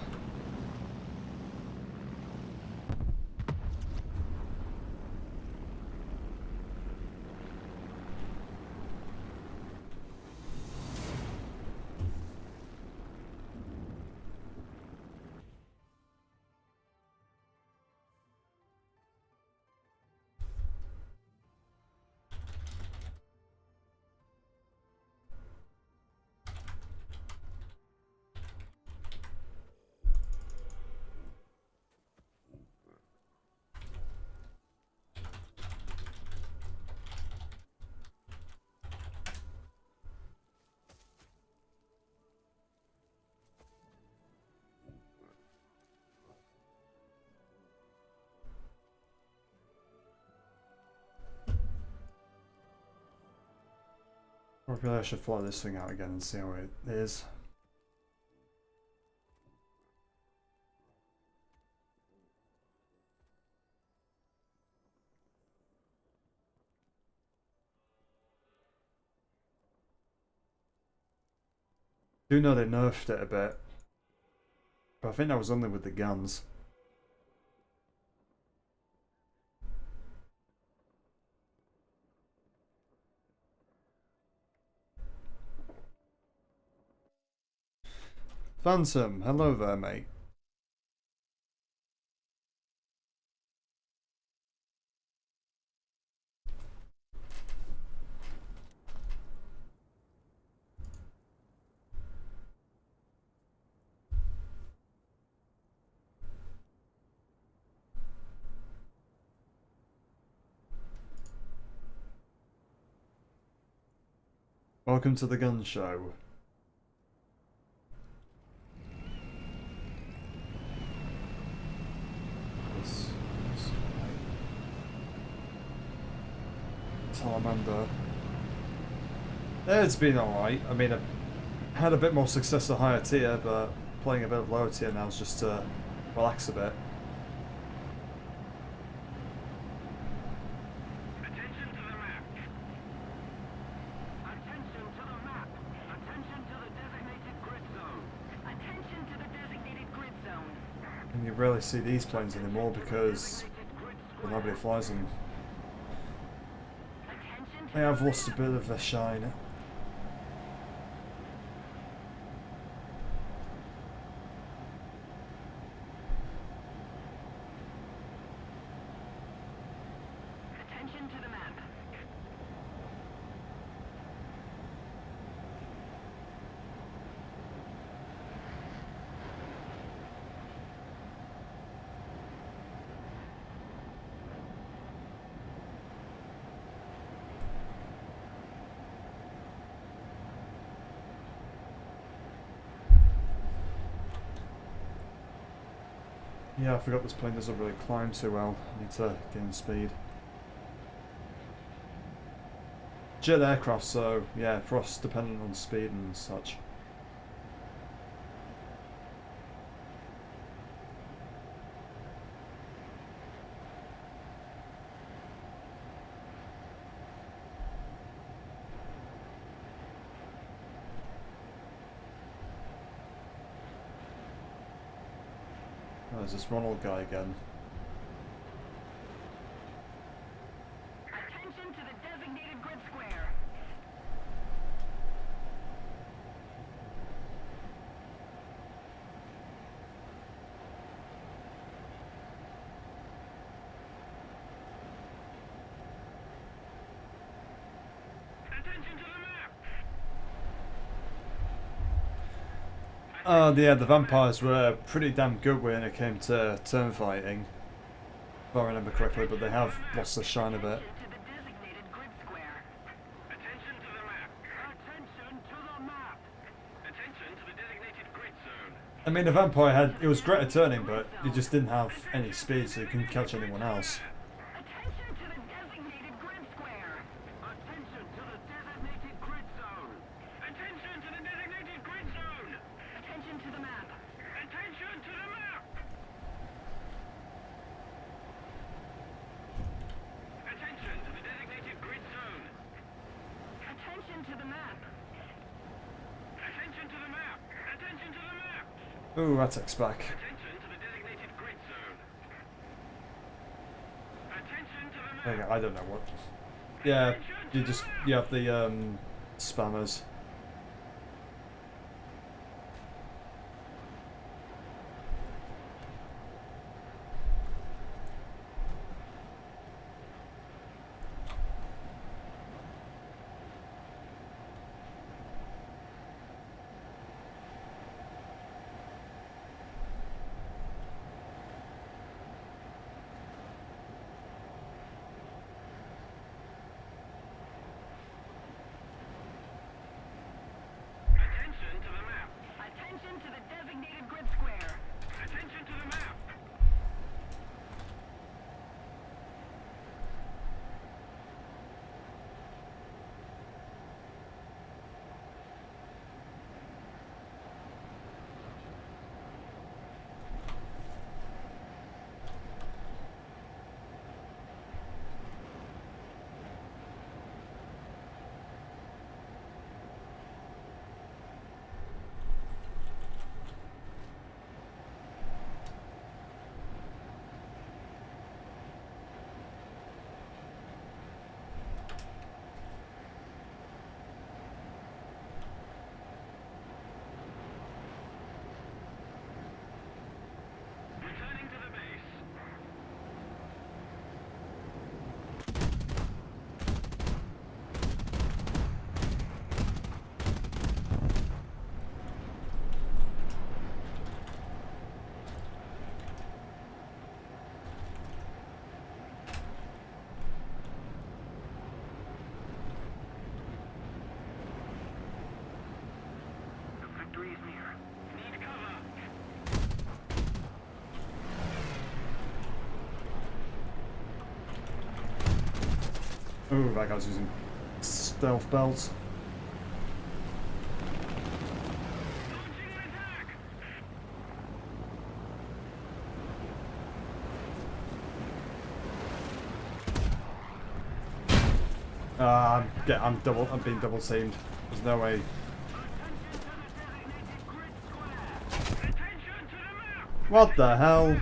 Probably I should fly this thing out again and see how it is. Do know they nerfed it a bit, but I think that was only with the guns. Phantom, hello there, mate. Welcome to the gun show. Salamander. It's been alright. I mean, I had a bit more success at higher tier, but playing a bit of lower tier now is just to relax a bit. Attention to the map. Attention to the map. Attention to the designated grid zone. Attention to the designated grid zone. And you rarely see these planes anymore because nobody flies them. They have lost a bit of their shine. Attention to the map. Yeah, I forgot this plane doesn't really climb too well. I need to gain speed. Jet aircraft, so yeah, thrust dependent on speed and such. Oh, there's this Ronald guy again. Attention to the designated grid square. Attention to the map. Yeah, the vampires were pretty damn good when it came to turn fighting, if I remember correctly, but they have lost their shine a bit. To the designated grid square. Attention to the map. Attention to the map. Attention to the designated grid zone. I mean, the vampire it was great at turning, but he just didn't have any speed, so he couldn't catch anyone else. Attention to the designated grid square. Attention to the designated grid zone. Attention to the designated grid zone. Attention to the map. Attention to the map. Attention to the designated grid zone. Attention to the map. Attention to the map. Attention to the map. Ooh, that takes back. Attention to the designated grid zone. Attention to the map. There you go, I don't know what. Yeah, you have the spammers. Ooh, that guy's using stealth belt. Launching an attack! I'm being double teamed. There's no way. Attention to the designated grid square! Attention to the map! What the hell?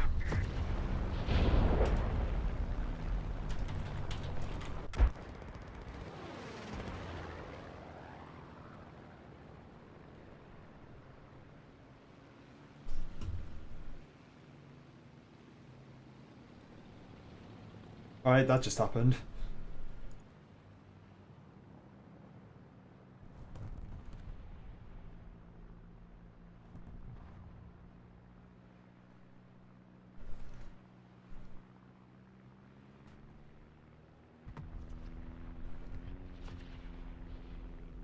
Alright, that just happened.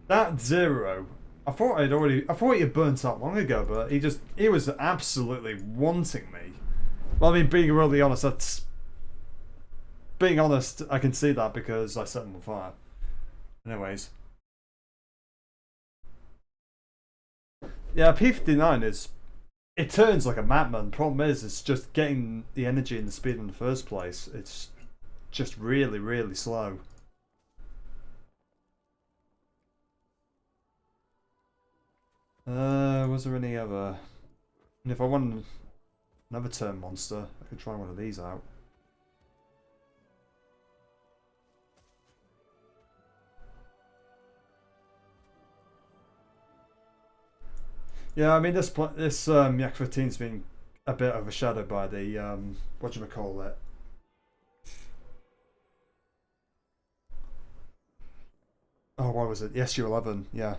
That Zero, I thought he had burnt out long ago, but he was absolutely wanting me. Well, I mean, being really honest, I can see that because I set him on fire. Anyways. Yeah, P59 it turns like a madman. Problem is, it's just getting the energy and the speed in the first place. It's just really, really slow. Was there any other? And if I want another turn monster, I could try one of these out. Yeah, I mean this Yak 15's been a bit overshadowed by the whatchamacallit. Oh, what was it? The SU-11, yeah.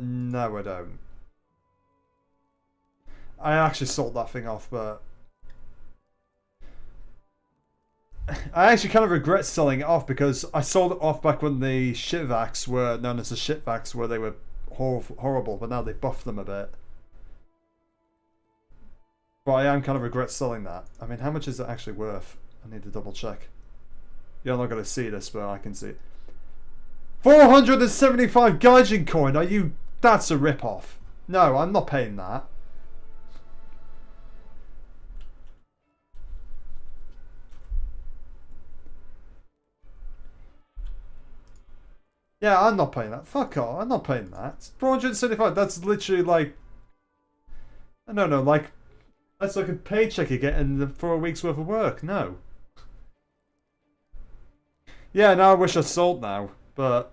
No, I don't. I actually sold that thing off, but I actually kind of regret selling it off because I sold it off back when the Shitvacs were known as the Shitvacs, where they were horrible, but now they buffed them a bit. But I am kind of regret selling that. I mean, how much is it actually worth? I need to double check. You're not going to see this, but I can see it. 475 Gaijin coin. Are you? That's a rip-off. No, I'm not paying that. Yeah, I'm not paying that. Fuck off. I'm not paying that. 475. That's literally like, I don't know, like that's like a paycheck you get for a week's worth of work. No. Yeah, now I wish I sold now, but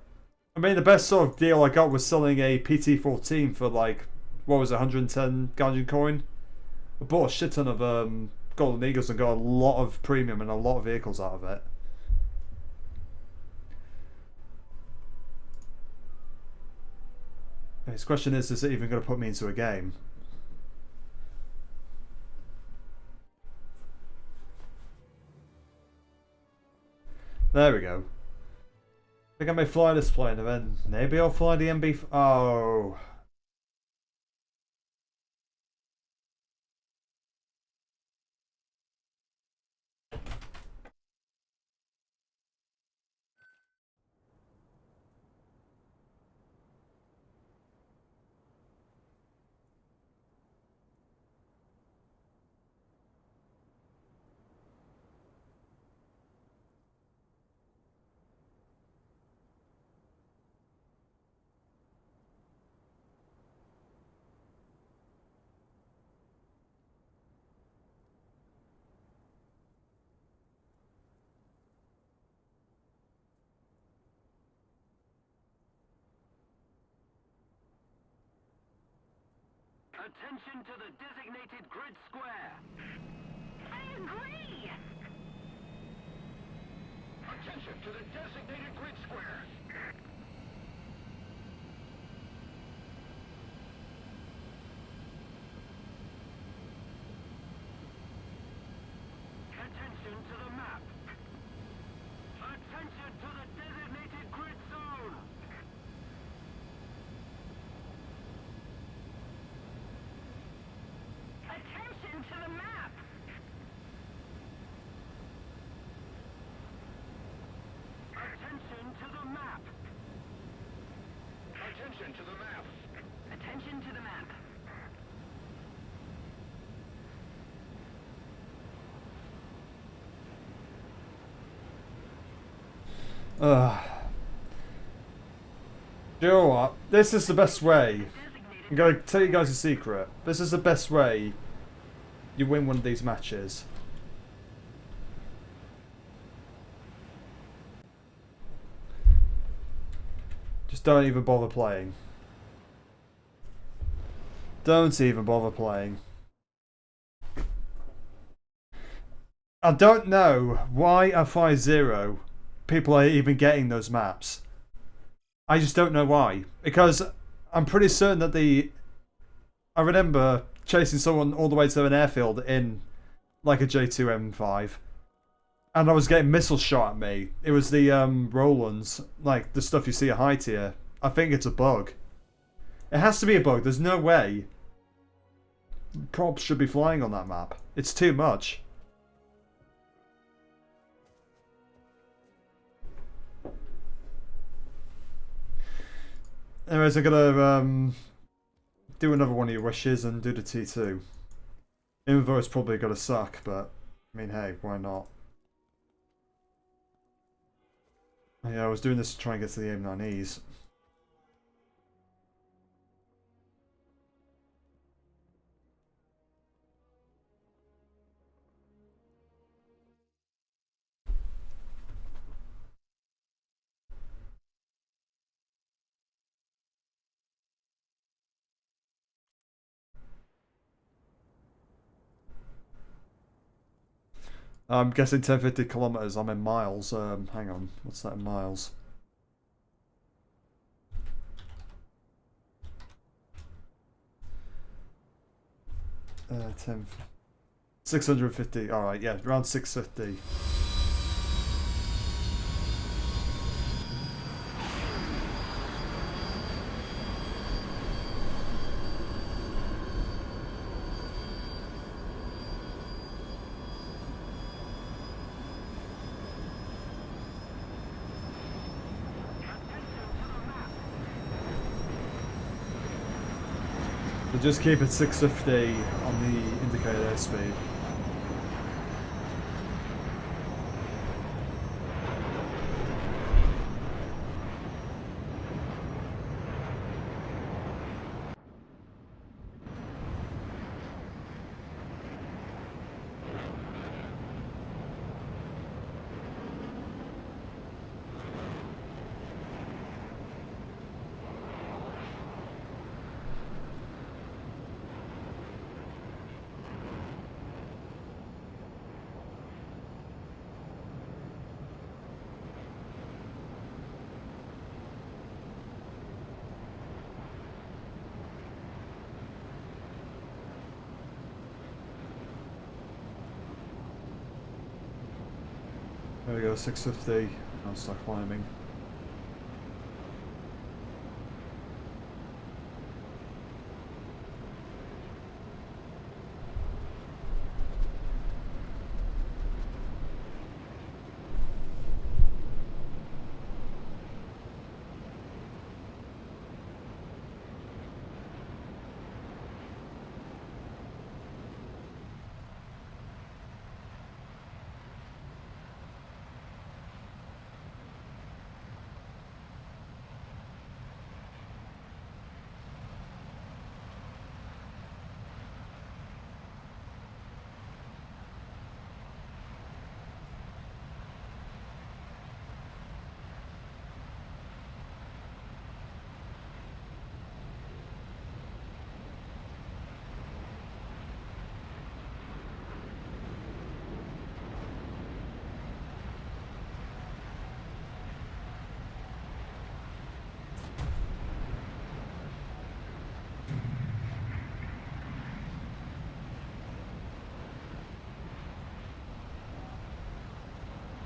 I mean the best sort of deal I got was selling a PT-14 for like, what was it, 110 Gaijin coin. I bought a shit ton of Golden Eagles and got a lot of premium and a lot of vehicles out of it. His question is it even going to put me into a game? There we go. I think I may fly this plane and then maybe I'll fly the MB. Oh. Attention to the designated grid square! I agree! Attention to the designated grid square! to the map. Attention to the map. Attention to the map. Ugh. Do you know what? This is the best way. I'm going to tell you guys a secret. This is the best way you win one of these matches. Just don't even bother playing. Don't even bother playing. I don't know why at 5-0 people are even getting those maps. I just don't know why. Because I'm pretty certain that I remember chasing someone all the way to an airfield in like a J2M5. And I was getting missiles shot at me. It was the Rolands, like the stuff you see at high tier. I think it's a bug. It has to be a bug. There's no way props should be flying on that map. It's too much. Anyways, I'm gonna do another one of your wishes and do the T2. Even though it's probably gonna suck, but I mean, hey, why not? Yeah, I was doing this to try and get to the AIM-9Es. I'm guessing 1050 kilometers. I'm in miles. Hang on, what's that in miles? Uh, 10, 650. All right, yeah, around 650. So just keep it 650 on the indicated airspeed. There we go, 650. I'll start climbing.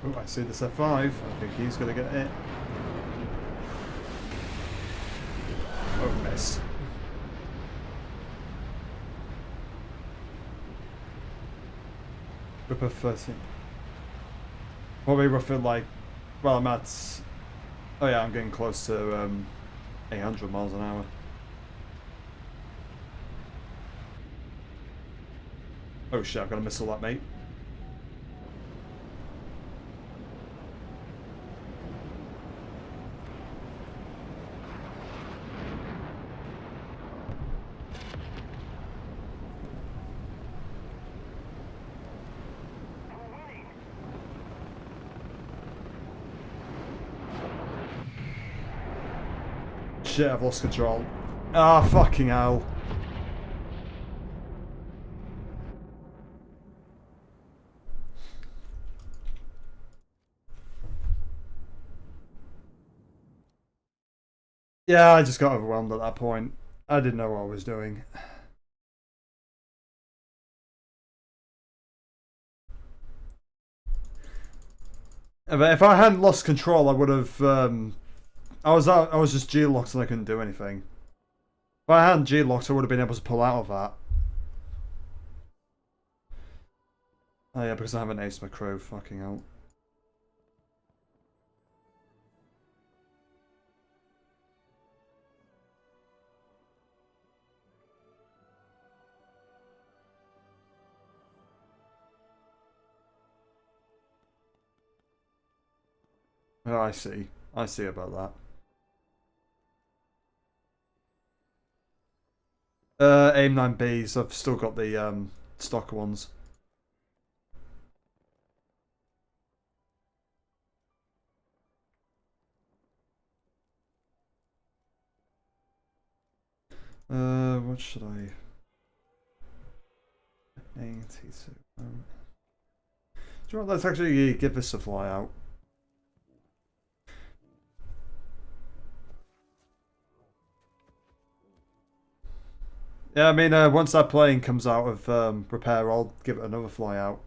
Oh, I see this F5. I think he's going to get it. Oh, miss. Ripper 13. Probably roughly like, well, I'm at Oh yeah, I'm getting close to 800 miles an hour. Oh shit, I've got a missile that, mate. Shit, I've lost control. Ah, fucking hell. Yeah, I just got overwhelmed at that point. I didn't know what I was doing. But if I hadn't lost control, I would have. I was out. I was just G-locked and I couldn't do anything. If I hadn't G-locked, I would have been able to pull out of that. Oh yeah, because I haven't aced my crew. Fucking hell. Oh, I see. I see about that. AIM 9Bs. I've still got the stock ones. What should I? 82. Do you know what? Let's actually give this a fly out. Yeah, I mean, once that plane comes out of repair, I'll give it another fly out.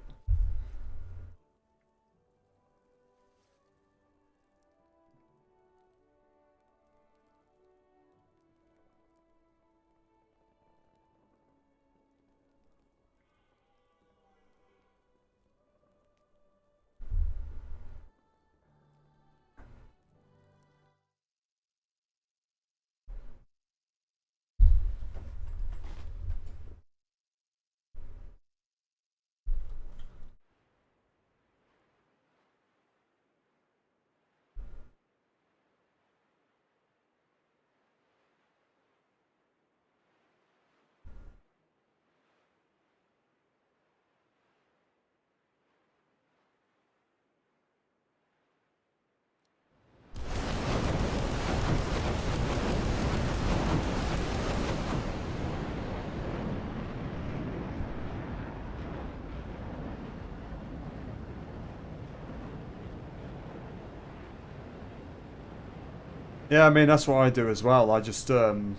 Yeah, I mean, that's what I do as well. I just, sometimes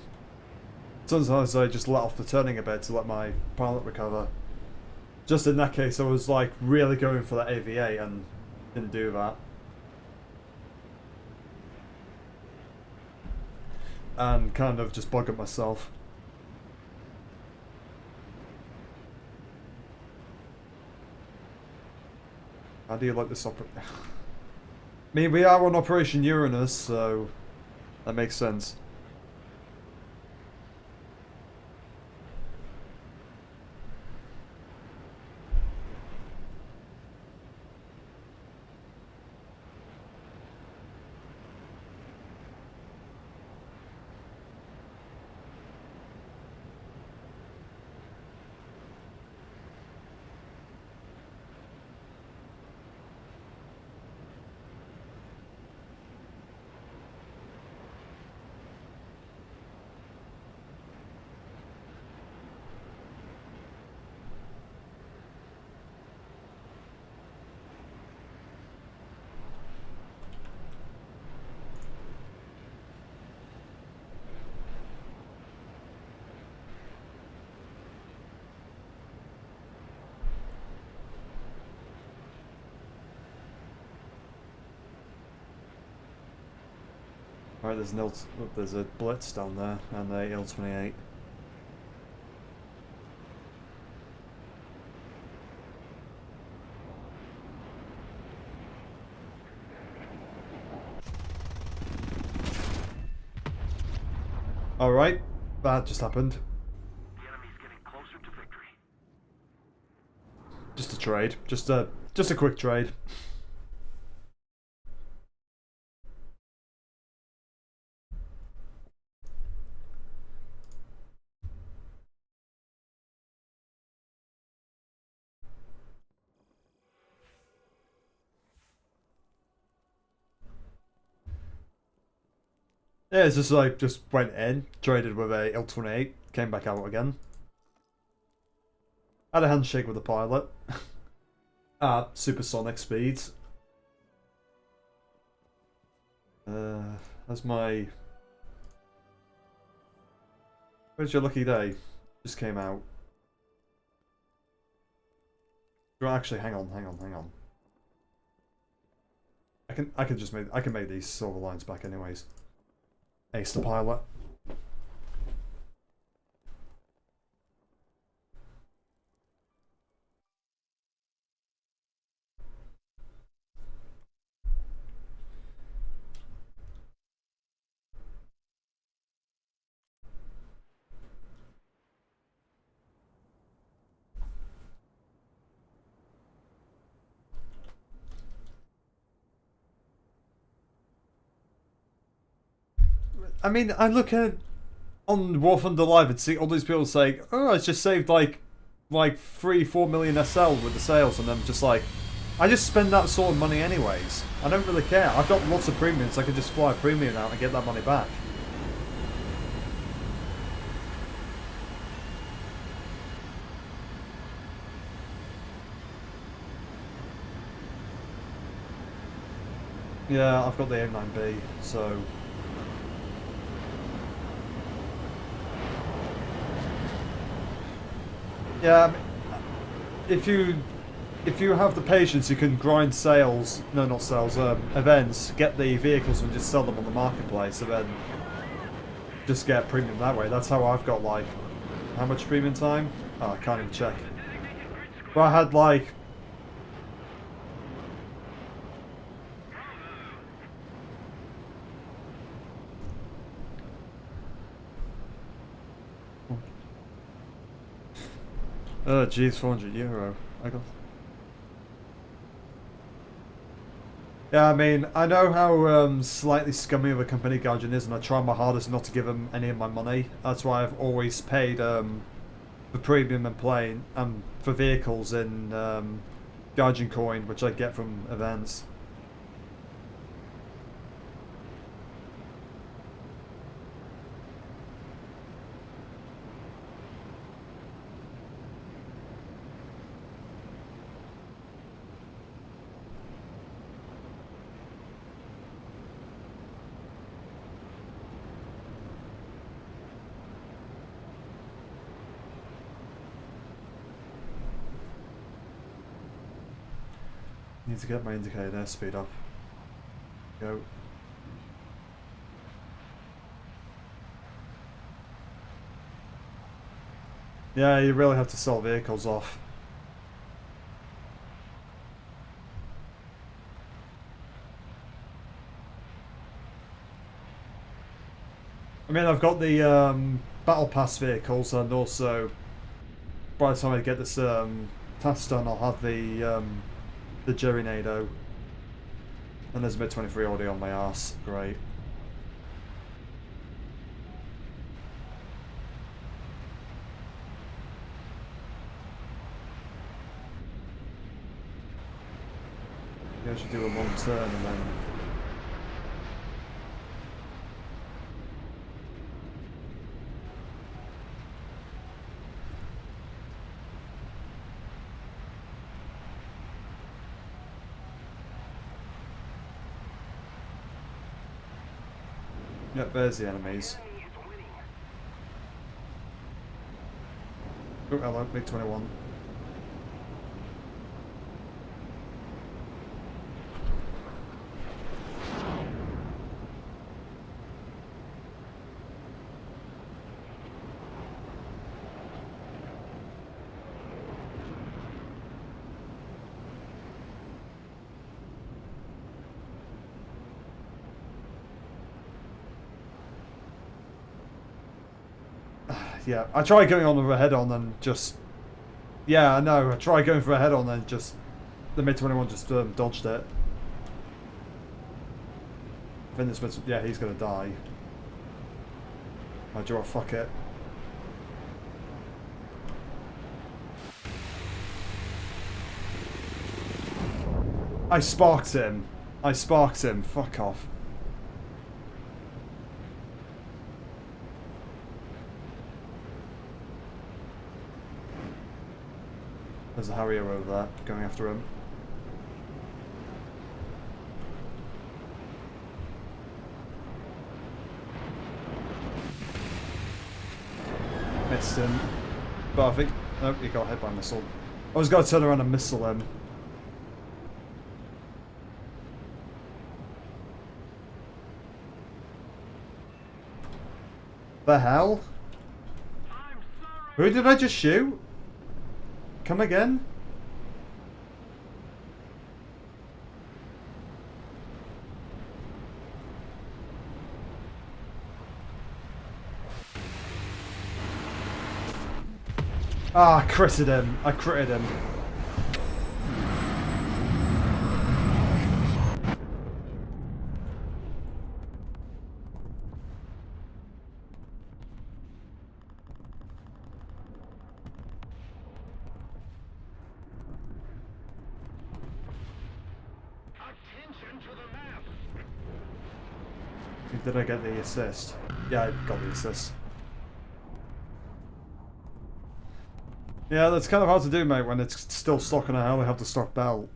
I just let off the turning a bit to let my pilot recover. Just in that case, I was like really going for that AVA and didn't do that. And kind of just buggered myself. How do you like this I mean, we are on Operation Uranus, so that makes sense. Alright, there's a Blitz down there, and a Il-28. Alright, that just happened. The enemy's getting closer to victory. Just a trade. Just a quick trade. Yeah, it's just like, just went in, traded with a Il-28, came back out again. Had a handshake with the pilot. Supersonic speeds. That's my... Where's your lucky day? Just came out. Well, actually, hang on. I can make these silver lines back anyways. Ace the pilot. I mean, I look at on War Thunder Live and see all these people saying, "Oh, I just saved like 3-4 million SL with the sales," and I'm just like, I just spend that sort of money anyways. I don't really care. I've got lots of premiums. So I can just fly a premium out and get that money back. Yeah, I've got the M9B, so. Yeah, I mean, if you have the patience, you can grind sales. No, not sales. Events. Get the vehicles and just sell them on the marketplace, and then just get premium that way. That's how I've got like how much premium time? Oh, I can't even check. But I had like. Oh, geez, €400. I got. Yeah, I mean, I know how slightly scummy of a company Gaijin is, and I try my hardest not to give them any of my money. That's why I've always paid for premium and plane and for vehicles in Gaijin coin, which I get from events. Need to get my indicator there, speed up. Go. Yeah, you really have to sell vehicles off. I mean, I've got the Battle Pass vehicles, and also by the time I get this task done, I'll have the Jerry Nado. And there's a mid 23 already on my arse. Great. Yeah, I should do a long turn and then. Yep, there's the enemies. Oh, hello, Big 21. Yeah, I tried going on with a head-on and just... Yeah, I know. I tried going for a head-on and just... The mid-21 just dodged it. I think this mid... Yeah, he's going to die. I draw. Fuck it. I sparked him. I sparked him. Fuck off. There's a Harrier over there, going after him. Missed him. But I think... Oh, he got hit by a missile. I was going to turn around and missile him. The hell? I'm sorry. Who did I just shoot? Come again? Ah, I critted him. I critted him. Attention to the map. Did I get the assist? Yeah, I got the assist. Yeah, that's kind of hard to do, mate, when it's still stock and I only have the stock belt.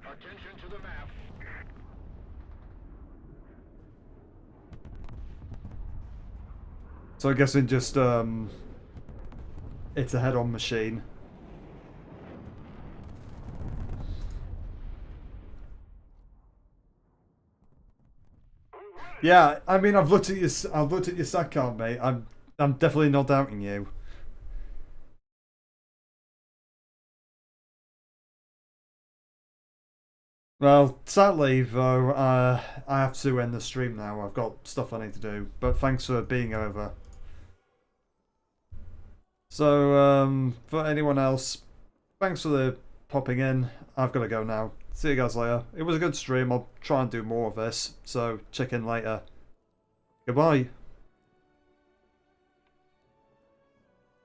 Attention to the map. So I guess it just, it's a head-on machine. Yeah, I mean, I've looked at your stat card, mate. I'm definitely not doubting you. Well, sadly, though, I have to end the stream now. I've got stuff I need to do. But thanks for being over. So, for anyone else, thanks for the popping in. I've got to go now. See you guys later. It was a good stream. I'll try and do more of this. So, check in later. Goodbye.